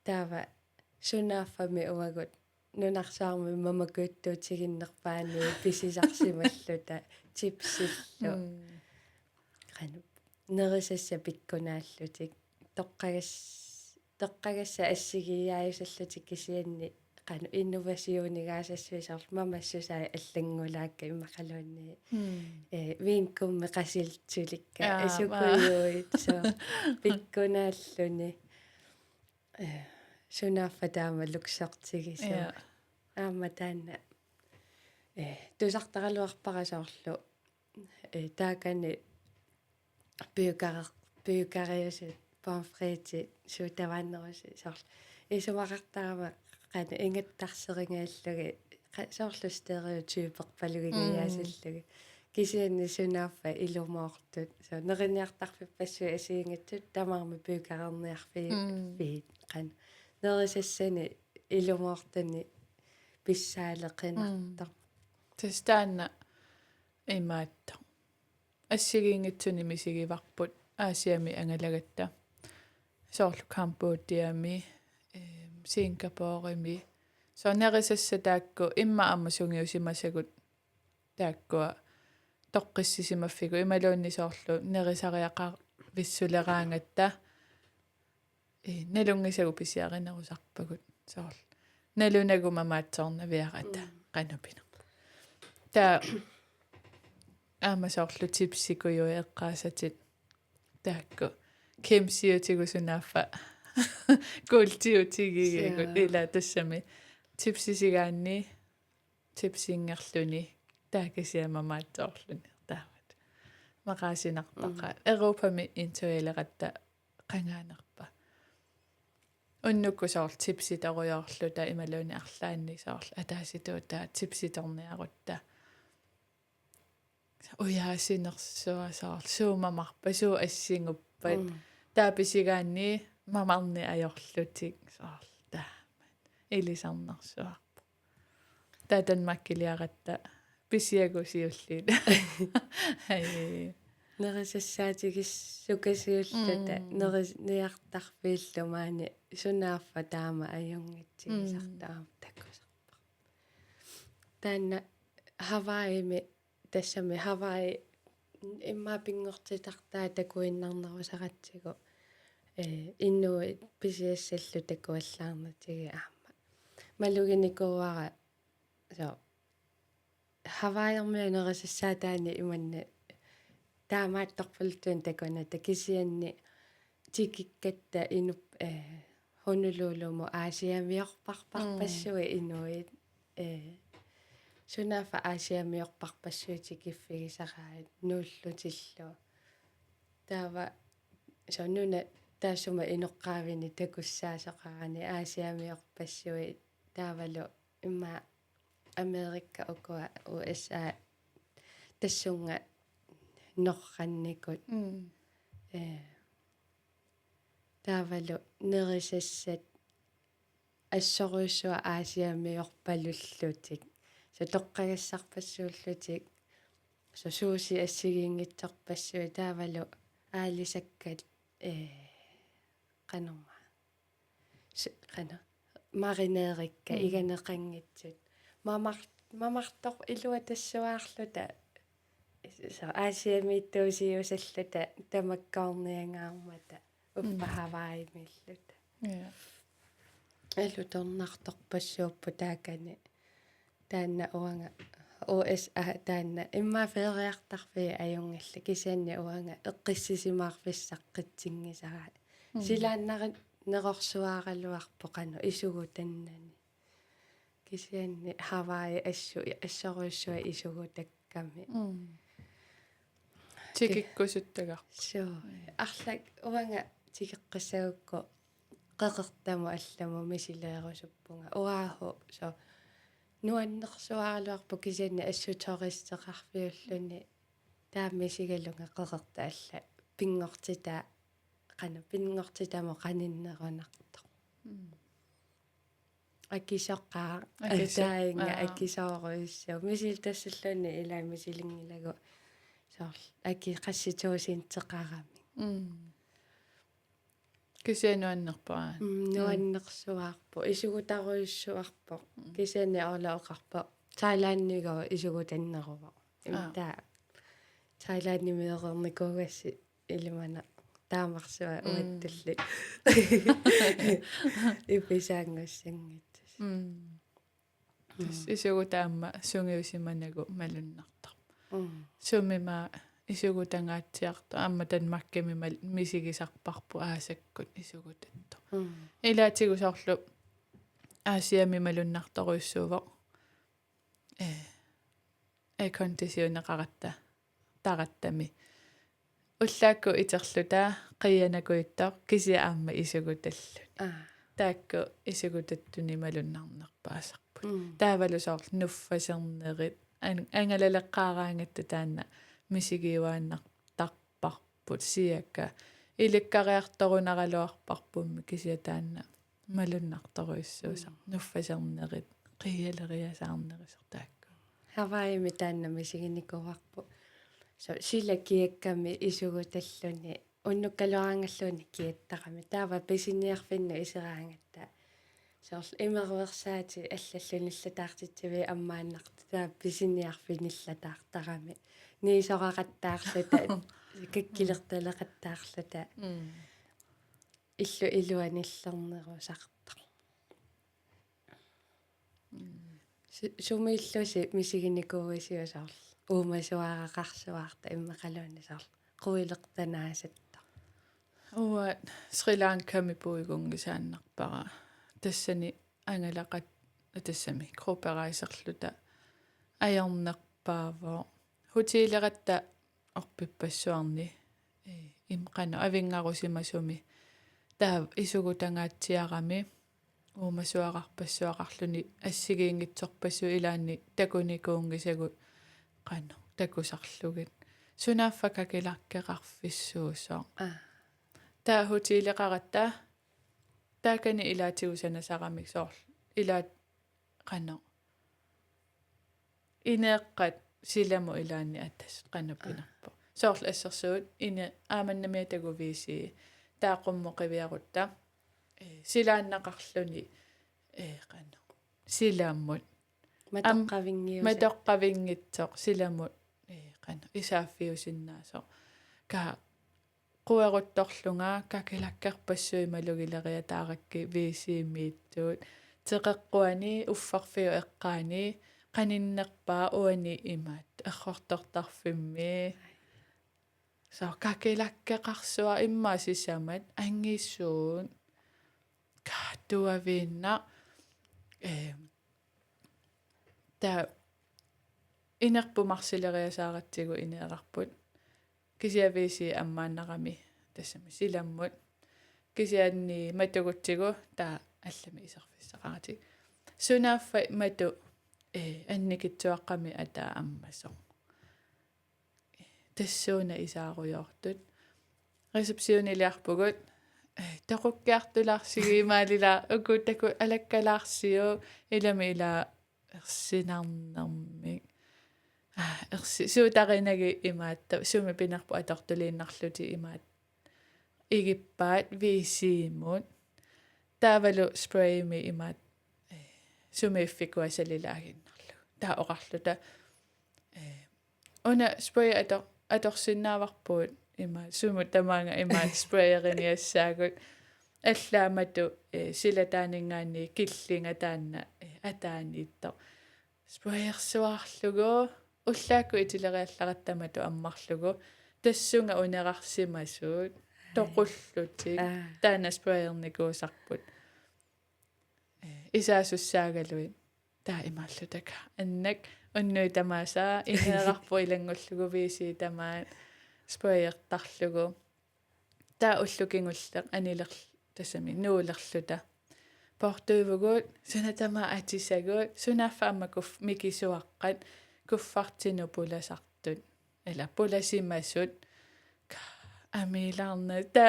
taava sunaaffami uagut nunarsaarmi mamakuttuutiginnerpaani pisisarsimalluta chipsillu qanu nerisassa pikkunaallutik toqqagassa assigiyaayusallutik kisianni qanu innovasiunigaasassuisarlu mamassusai allangulaakka immaqaluunni viinkummi qasiltsulikka asukuyuit so pikkunaalluni sunaffa taama luksortigisu aama taanna tusartaraluarparasoorlu taakani pyukariusi pamfreti suutavannerusi soorlu isumaqartarama qana ingattarseringaallugi soorlu stereotyperpalugigayaasallagi kisianni sunaffa ilumoortut so neriniartarfippassui asiingattut tamarmi pyukarerniarfi fiit qana nerisassani ilumoortani pissaaleqinartar tastaanna imaatta assigiingitsuni misigivarput aasiami angalagatta soorlu Cambodia-mi Singaporemi so nerisassa taakku imma ammasungiusimasagut taakkua toqqissisimafigu imaluunni soorlu nerisariaqar vissuleraangatta nalungisagu pisiarinerusarpagut soorl nalunagu mamaatsoornaviarata qanupina ta aamasoorlu tipsikuju eqqaasatit taakku kemsiutigu sunaffa kultiutigigigut ila tassami tipsisigaanni tipsingerluni taakisiamamaatsoorluni taavat maqaasinartaqa Europami intuileqatta qangaanerpa unnukku soorl tipsitorujoorluta imaluuni arlaanni soorl ataasituuta tipsitorniarutta uyaasinersua soorl suumamarpa suu assinguppat taapisigaanni mamarni ajorlutik soorl taamat ilisarnersuarpu taatan makkiliaqatta pisiagusiulliit nerisassaatigiss sukasiulluta niartarfiillumaani sunaaffa taama ajungitsigisartaam takkusarpa таанна Hawaii тассами Hawaii имма пингортитартаа такуиннарнерусаратсигу иннуи писиассаллу такуаллаарнатиги аама малугиникууара со Hawaii-ермиунерисассаа таани иманна таамааттарпултуун такуната кисианни тикиккатта инуп Honolulu Aasiamiorparparpassui inuit sunafa Aasiamiorparpassuiti kiffigisaraat nuullutillu taava sonuna taassuma inoqqaavini takussaasoqarani Aasiamiorpassui taavalu imma Amerikka ukua USA tassunga norrannikut taavalu nerisassat ассоруйссуа Аасиамиорпалуллутик со тоққагассарпассууллутик со сууси ассигиингитсарпассуи таавалу аалисаккат канорма кана маринеерикка иганеқангитсут мамартор илуа тассуаарлута со Аасиамиттуусиусаллута тамаккаарниангаармата уппа Hawaii миллута алуторнарторпассууппу таакани таанна уанга USA таанна имма фериартарфи аюнгалла кисаанни уанга эққиссисимаарфиссаққитсингисараат силааннарит нерорсуааралуарпо қану исугу таннани кисаанни Hawaii ассоруйссуа исугу такками тикиккусуттагар соо арлак уанга тикеққиссагукку qeqertamu allamu misileerusuppunga uahu so nuannersuarluarpu kisianni assutoristeqarfiulluni taamisigalunga qeqerta alla pingortita qana pingortitamo qaninneronartoq akisoqqaa atainga akisoruissuu misiltassalluni ilaa misilingilagu soorl aki qassituusiinteqarami кисиануаннерпаа нуаннерсуаарпу исугутаруйссуарпо кисиани орлаоқарпо Thailand-нигоо исугутаннерува имта Thailand-нимиерерникуугасси илимана таамарсуа уаттулли иписаангуссангитсус исугутаама сунгиусиманагу малуннартар сумима исугутангаатсиарто аама танмакками мисигисарпарпу аасаккут исугутатто илаатигусоорлу аасиами малуннарторуйссуува контисионеқаратта тараттами уллаакку итерлута қиянакуиттар кися аама исугуталлут таакку исугутаттуни малуннарнерпаасарпут таавалусоорлу нуффасернерит ангалалеққаараангатта таанна мисигиуааннартарпарпут сиакка иликкариарторунаралуарпарпумми кисиатаанна малуннарторуиссууса нуффасернерит қиалериасаарнерисертаакку Hawaii таанна мисигиникуарпу со силакиакками исугуталлуни уннуккалуаангаллуни киаттарами таава писиниарфинну исераангатта соорл имерверсаати аллаллуниллатаартитсиви аммааннарта таа писиниарфиниллатаартарами ниисорақаттаарлута каккилерталеқаттаарлута иллу илуаниллернерусартар сумииллуси мисигиникууисиусаарл уумасуарақарсуарта иммақалуани саарл қуилертанаасатта уа Шри-Ланками пуигунгисааннарпара тассани ангалақат тассами коопераисерлута аярнерпааво хотелератта орпиппассуарни имқана авингарусимасуми таа исугутангаатсиарами уумасуақарпассуақарлуни ассигиингитсорпассу илаанни такуникуунгисагут қано такусарлугит сунаффака киларкеқарфиссуусоо таа хотелеқаратта таакани илаатигусанасарамик соорл илаат қано инеэққат силаму илаанни аттас қанаппинарпо соорл ассерсуут ине ааманнамиатагувиси таақуммоқивиарутта силааннақарлуни қано силаммут матоққавингитсоқ силамут қана исааффиусиннаасоқ ка queruttorlunga kakilakkarpassui malugileriа taarakki viisiimmiittuut teqeqquani uffarfiu eqqaani qaninnerpaa uani imaat errortortarfimmi so kakilakkeqarsua imma sisamat angissuun kaatuaviinna ta inerpumarsileriasaarattigu ineerarput kisiavisi ammaannarami tassami silammut kisianni matugutsigu ta allami isarfissaqarati sunaffa matu annikitsuaqqami ata ammaso tassuuna isaaruyortut resepsiuniliarpugut toqukkiartularsigiimaalila ukutaku alakkalaarsiu ilami ila ersinarnermi suutarinagi imaatta suumi pinarpu atortuliinnarluti imaat igippaat viisiimut taavalu spraymi imaat sumiiffikuasalilaaginnarlu taa oqarluta una spray atorsinnaavarpuut imaat sumu tamaanga imaat sprayeriniassaagut аллаамату силатаанингаани киллинга таанна атааниитто спрayersuарлугу уллаакку итилериаллараттамату аммарлугу тассунга унерарсимасуут тоқуллутик таана спрayerникуусарпут исаасуссаагалуит таа имааллутака аннак уннуи тамаасаа инеэрарпу илангуллугу виси тамаат спрayerтарлугу таа уллукингуллеқ анилерл тассами нуулерлута портуивгуут сунатама атисагуут сунаффаамакуф микисуаққат куффартину пуласартут эла пуласимасут амилаарна та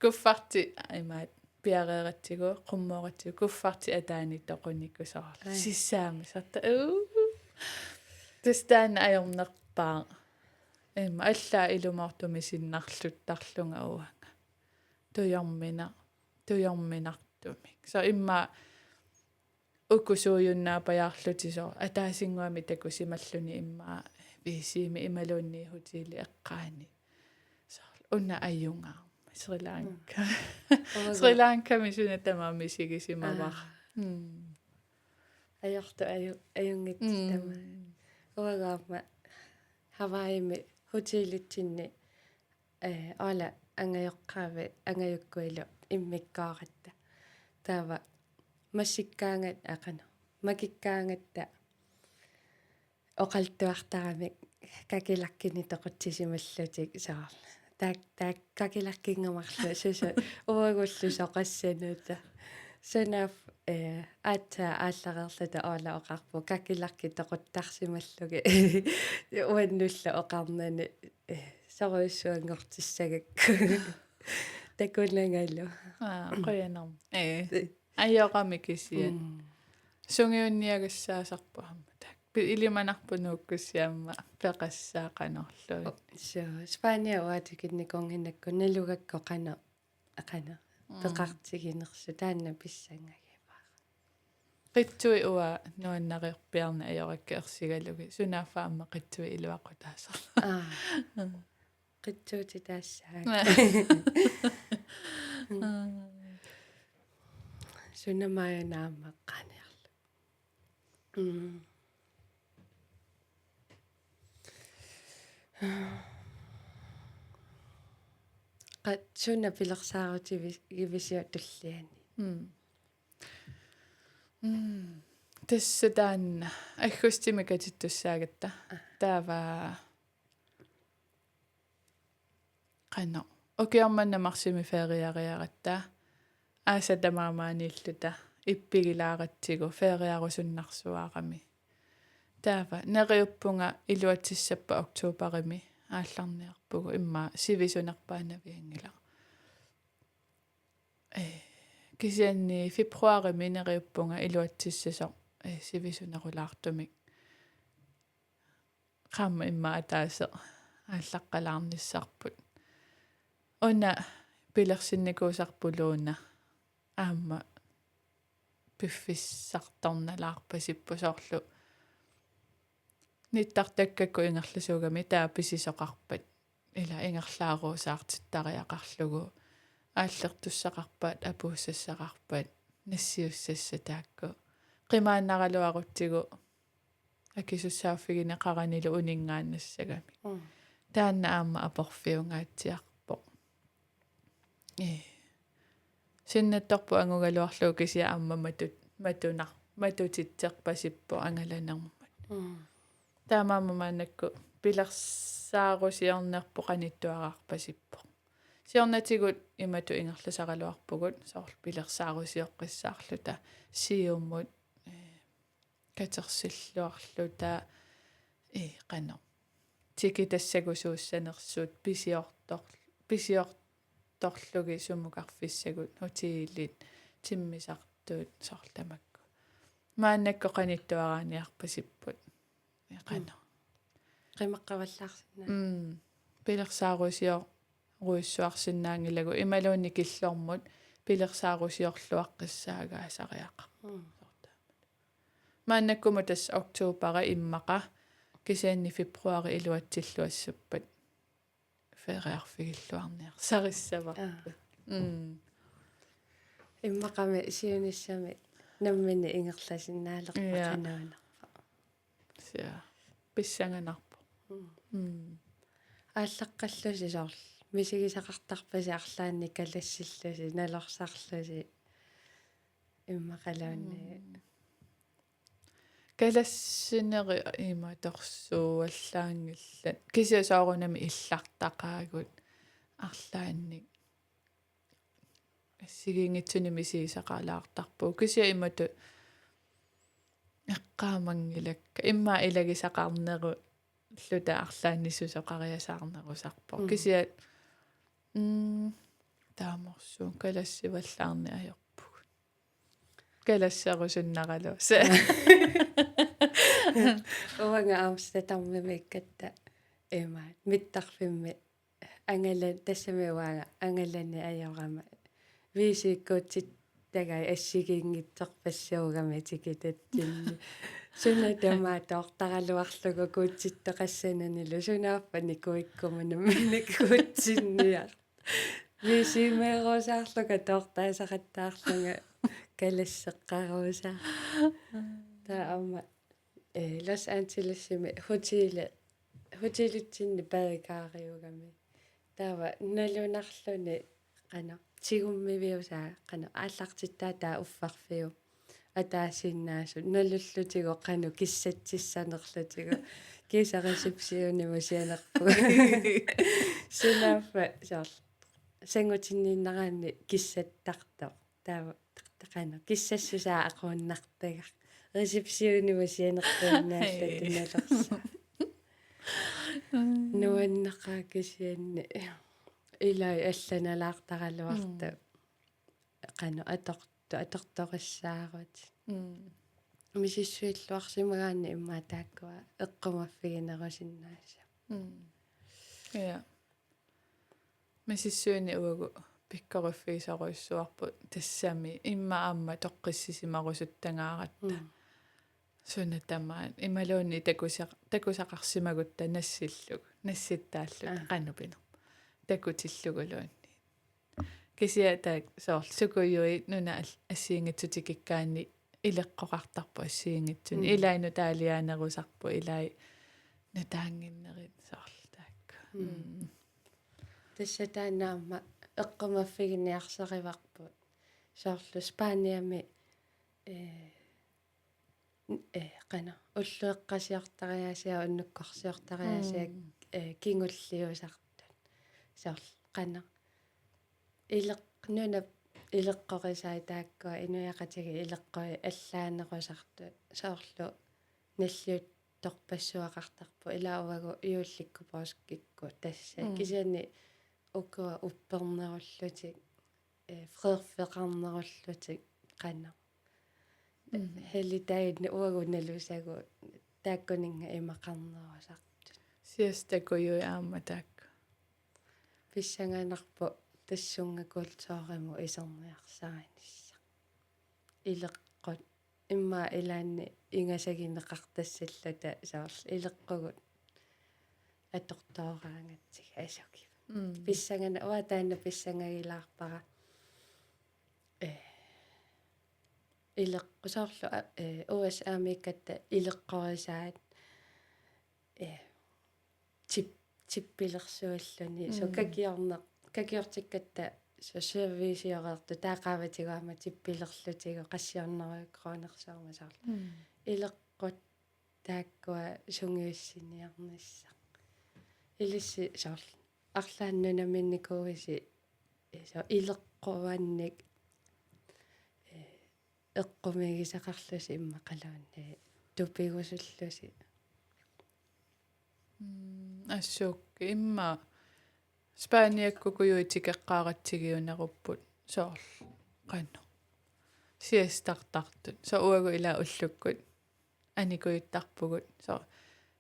куффарти имаат пиареerattigu qummorattigu kuffarti ataani toqunnikkusarla sissaami sarta тестаана ajornerpaa имма аллаа илумаортуми синнарлуттарлунга уанга туйорминартумик со имма уккусууйуннаа паяарлутисо атаасингуами такусималлуни имма висими ималуунни хутили эққаани со унна аюнгаа Sri-Lanka misuna tamami sigisimavaq ajortu ajungittama uagaama Hawaii hotellitsinni ala angajoqqaavi angajukkuilu immikkaaratta taava massikkaangat aqana makikkaangatta oqaltuartaramik kakilakkini toqutisimallutik saarla taak kakilakkingamarlu susu uagullu soqassanuuta sunaf atta aallarerluta oola oqarpu kakilakki toquttarsimallugi uannulla oqarnani soruissuangortissagakku takunangallu qoyanam ayoqamikisiat sungiunniagassaaserpuamma ilimanarpunuukkussiamma peqassaaqanorlu so Spania uatikinnikonginakku nalugakko qana peqartiginersu taanna pissangagipaa qitsui ua nuannariorpiarna ajorakka ersigalugi sunaafaamma qitsui iluaqutaasarla qitsuuti taassaa sunamaayanaamma qaniarlu qat sunna pilersaaruti givisiutulliani тассатаанна аггустимикатиттуссаагатта таава qano okиарманна марсими фериариаратта аасатамаамаанииллута иппигилааратсигу фериарусуннарсуаарами таава нериуппунга илуатсиссаппа октообарими аалларниарпугу имма сивисунерпаанавиангила кисианни фебруарими нериуппунга илуатсиссасо сивисунерулаартумик qamma imma ataase ааллаққалаарниссарпут уна пилерсинникуусарпулууна аама пиффиссартарналаарпасиппусоорлу ниттартаккакку ингерласуугами таа писисоқарпат ила ингерлааруусаартиттариақарлугу ааллертуссақарпаат апууссассақарпат нассиуссасса таакку қимааннаралуарутсигу акисуссааффигине қаранилу унингааннассагами таанна аама апорфиунгаатсиарпо синнатторпу ангугалуарлуу кисиа аама матутитсерпасиппо ангаланермумат таамаамамаанакку пилерсаарусиорнерпо каниттуараарпасиппо сиорнатигут имату ингерласаралуарпугут соор пилерсаарусиоққиссаарлута сиуммут катерсиллуарлута қано тикитассагусууссанерсуут писиорторлуги сумукарфиссагут хотиилит тиммисартуут соорлтамакку мааннакко каниттуарааниарпасиппут қано qimaqqivallaarsinna пилерсаарусиор руиссуарсинаангилагу ималуунни киллормут пилерсаарусиорлуаққиссаагаа сариақа мааннаккума тас октообара иммақа кисаанни фебруари илуатсиллуассуппат фериарфигиллуарниар сариссаварпут иммақами сиуниссами наммини ингерласиннаалерпақануанерпа сиа писсанганарпо ааллаққаллуси сорл мисигисақартарпаси арлаанни калассиллуси налорсарлуси иммақалуанни калассинери иматорсууаллаангиллат кисиасаарунами иллартақаагут арлаанни ассигингитсуни мисигисақалаартарпу кисиа имату эққаамангилакка имма илагисақарнеру лута арлаанниссусоқариасаарнерусарпо кисиат тааморсуун калассиваллаарни аёрпугут калассарусуннаралу уанга амстатармимиккатта эмаат миттарфимми ангала тассамиуаага ангалани аёрама висиккуутсит тагай ассигингитсерпассуугами тикитаттинни суна тортаралуарлугу куутситтоқассананилу сунааппани куиккуманамминикуутсинниа висимеерусаарлуга тортаасақаттаарлуга калассеққаруусаа таама Los Angelesimi hotelitsinni badekaaриугами таава налунарлуни қана тигуммивиусаа қана ааллартиттаа таа уффарфиу атаасиннаасу налуллутиго қану киссатсиссанерлутиго кисарисипсиунимо сианерпу синаффа соор сангутиннииннараанни киссаттартоо таава қана киссассусаа ақууннартагар ресепсионимо сианерпууннааллатуналерса нуаннақаа кисианни илай алланалаартаралуарта қано аторториссаарут мисиссуиллуарсимагаанни имма тааккуа эққумаффигинерусиннааса я мисиссуини уагу пиккориффигисаруиссуарпут тассами имма аама тоққиссисимарусуттангааратта суна тамаат ималуунни такусақарсимагутта нассиллуг насситтааллут қаннупинер такутиллугулуунни кисиатаак соор сукуйуи нуна ассиингитсутикиккаанни илеққоқартарпу ассиингитсуни илайну таалиаанерусарпу илай натаангиннерит соорлтаак тассатаанаама эққумаффигиниарсариварпут соорлу Спаниами қана уллуэққасиортариасиа уннуккорсиортариасиа кингуллиусартут соорлу қана илеқнуна илеққорисаа тааккуа инуяқатиги илеққой аллаанерусарту соорлу наллиут торпассуақартарпу илаувагу иулликку пооскикку тасса кисиани укуа уппернеруллутик фреерфеқарнеруллутик қана хелитаидни уагуналусагу тааккунинга имақарнерусарту сиастакуйуи аама таак писсанганарпу тассунгакултоориму исерниарсааринисса илеққут имма илаанни ингасагинеқартассаллута саарл илеққугут атортоораангатсиг асуки писсангана уатаанна писсангагилаарпара илеққусаарлу ОС аамиккатта илеққорисаат типпилерсуаллуни какиортиккатта сервисиореэрту таақааватигуама типпилерлутиго qassiorneruuk kronersuarmasarlu илеққут тааккуа сунгиуссиниарнisса илисси саарл арлааннунаминникууиси илеққуанник эққумигисақарлуси иммақалуунни тупигусуллуси ассук имма спааниаккукуюитикеққааратсигиунеруппут соорл қанно сиестартартут со уагу ила уллуккут аникуиттарпугут со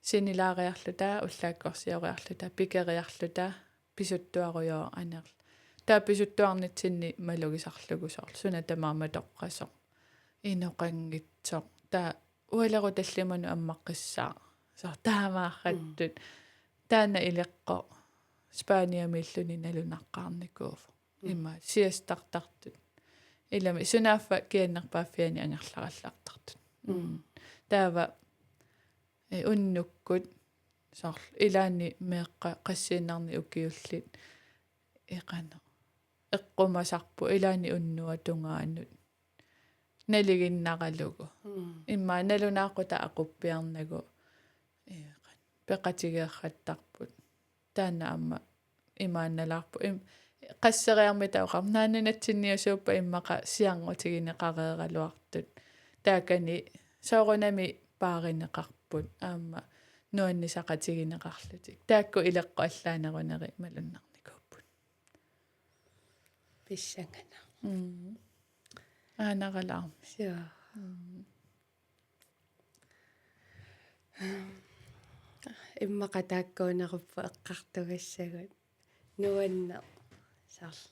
синилаариарлута уллааккорсиориарлута пикериарлута писуттуаруйоо анерл таа писуттуарнитсинни малугисарлугу соорл суна тамаама тоққасо иноқангитсо таа уалеру таллиману аммаққиссаа со таамаахаттут таана илеққо спааниамиллуни налунаққарникууф имма сиастартартут илами сунааффа кианнерпааффиани ангерлараллаартартут таава уннуккут сорл илаани меэққа qassiinarni укиуллит эқано эққумасарпу илаани уннуа тунгааннут налигиннаралугу имма налунааққута ақуппиарнагу пеқатигеэрраттарпут таана амма имаанналаарпу qasseriarmi tauqam naanunatsinniusuuppa immaqa siarngutigineqareeralуартут таакани соорунами пааринеқарпут аама нуаннисақатигинеқарлутик таакку илеққу аллаанерунери малуннарникууппут писсангана aanaralaarmi сиа иммақатааккуунеруппу эққартугассагут нуанна сарл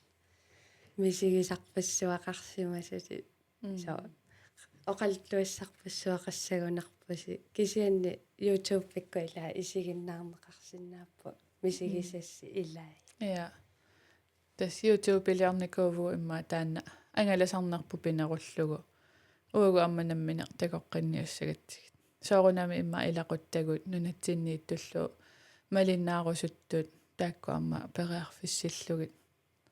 мисигисарпассуақарсимасути со оқалтуассарпассуақассагунарпуси кисианни YouTube пикку илаа исигиннаарнеқарсинааппу мисигисасси илаа я тас YouTube илиарникууву имма таанна ангаласарнарпу пинеруллугу уагу амманамминеқ такоққинниуссагатсигит соорунами имма илақуттагут нунатсиннииттуллу малиннаарусуттут таакку амма периарфиссиллугит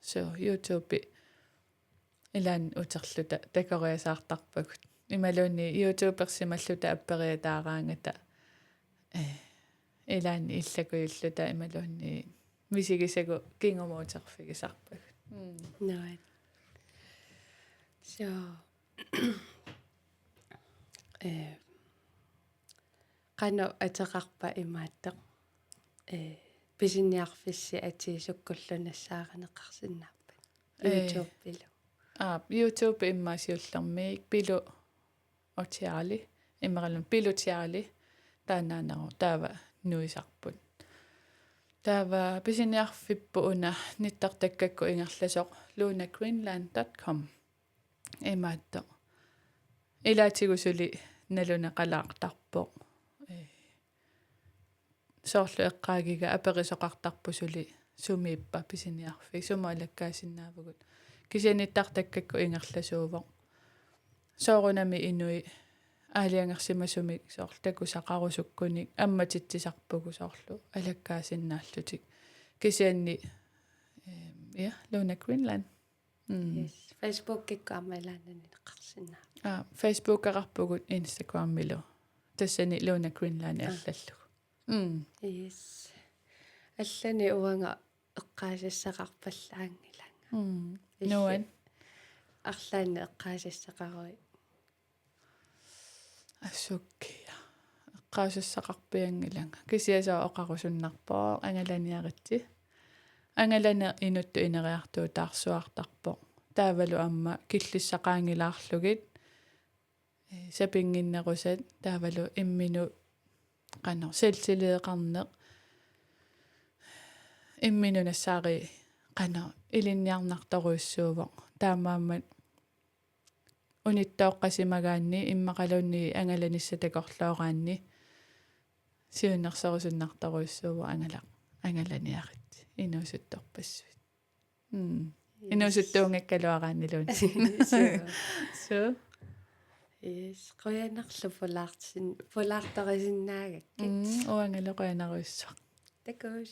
so YouTube илаан утерлута такориасаартарпагут ималуунни YouTube-персималлута аппериатаараангата илаан иллакуйуллута ималуунни мисигисагу кингумуутерфигисарпагут нуат so qano ataqarpa imaatteq писинниарфисси ати суккуллунассааранеқарсиннааппат YouTube пилу YouTube иммаасиуллэрмиик пилу отиали иммералун пилутиали таанаанеру таава нуисарпут таава писинниарфиппу уна ниттартаккакку ингерласоқ lunagreenland.com имаатто илаатигусули налунеқалаартарпоқ соорлу эққаагига аперисоқартарпусули сумииппа писиниарфи сумаалаккаасиннаавгут кисианиттартаккакку ингерласуувоқ соорунами инуи аалиангерсимасумик соорлу такусақарусуккуник амматитсисарпугу соорлу алаккаасиннааллутик кисианни Luna Greenland yes Facebook кикку аммалаанани неқарсинаа Facebook қарпугут Instagram милу тассани Luna Greenland аллаллу yes аллани уанга эққаасассақарпаллаангиланга нуан арлаани эққаасассақаруи ассуккия эққаасассақарпиангиланга кисиасаа оқарусуннарпоо ангаланиаритси ангалана инутту инериартуу таарсуартарпоо таавалу амма киллиссақаангилаарлугит сапингиннерусат таавалу иммину qanor selsileeqarneq imminunassari qanor ilinniarnartoruissuuvoq taamaammat униттооққасимагаанни иммақалуунни ангаланисса такорлоогаанни сиуннарсерусуннартаруйссуува ангаланиарит инуусутторпассуит инуусуттуунгаккалуарааннилуун so qoyanarlu polaartarисиннаагакки уангалоқуянаруйссуа такус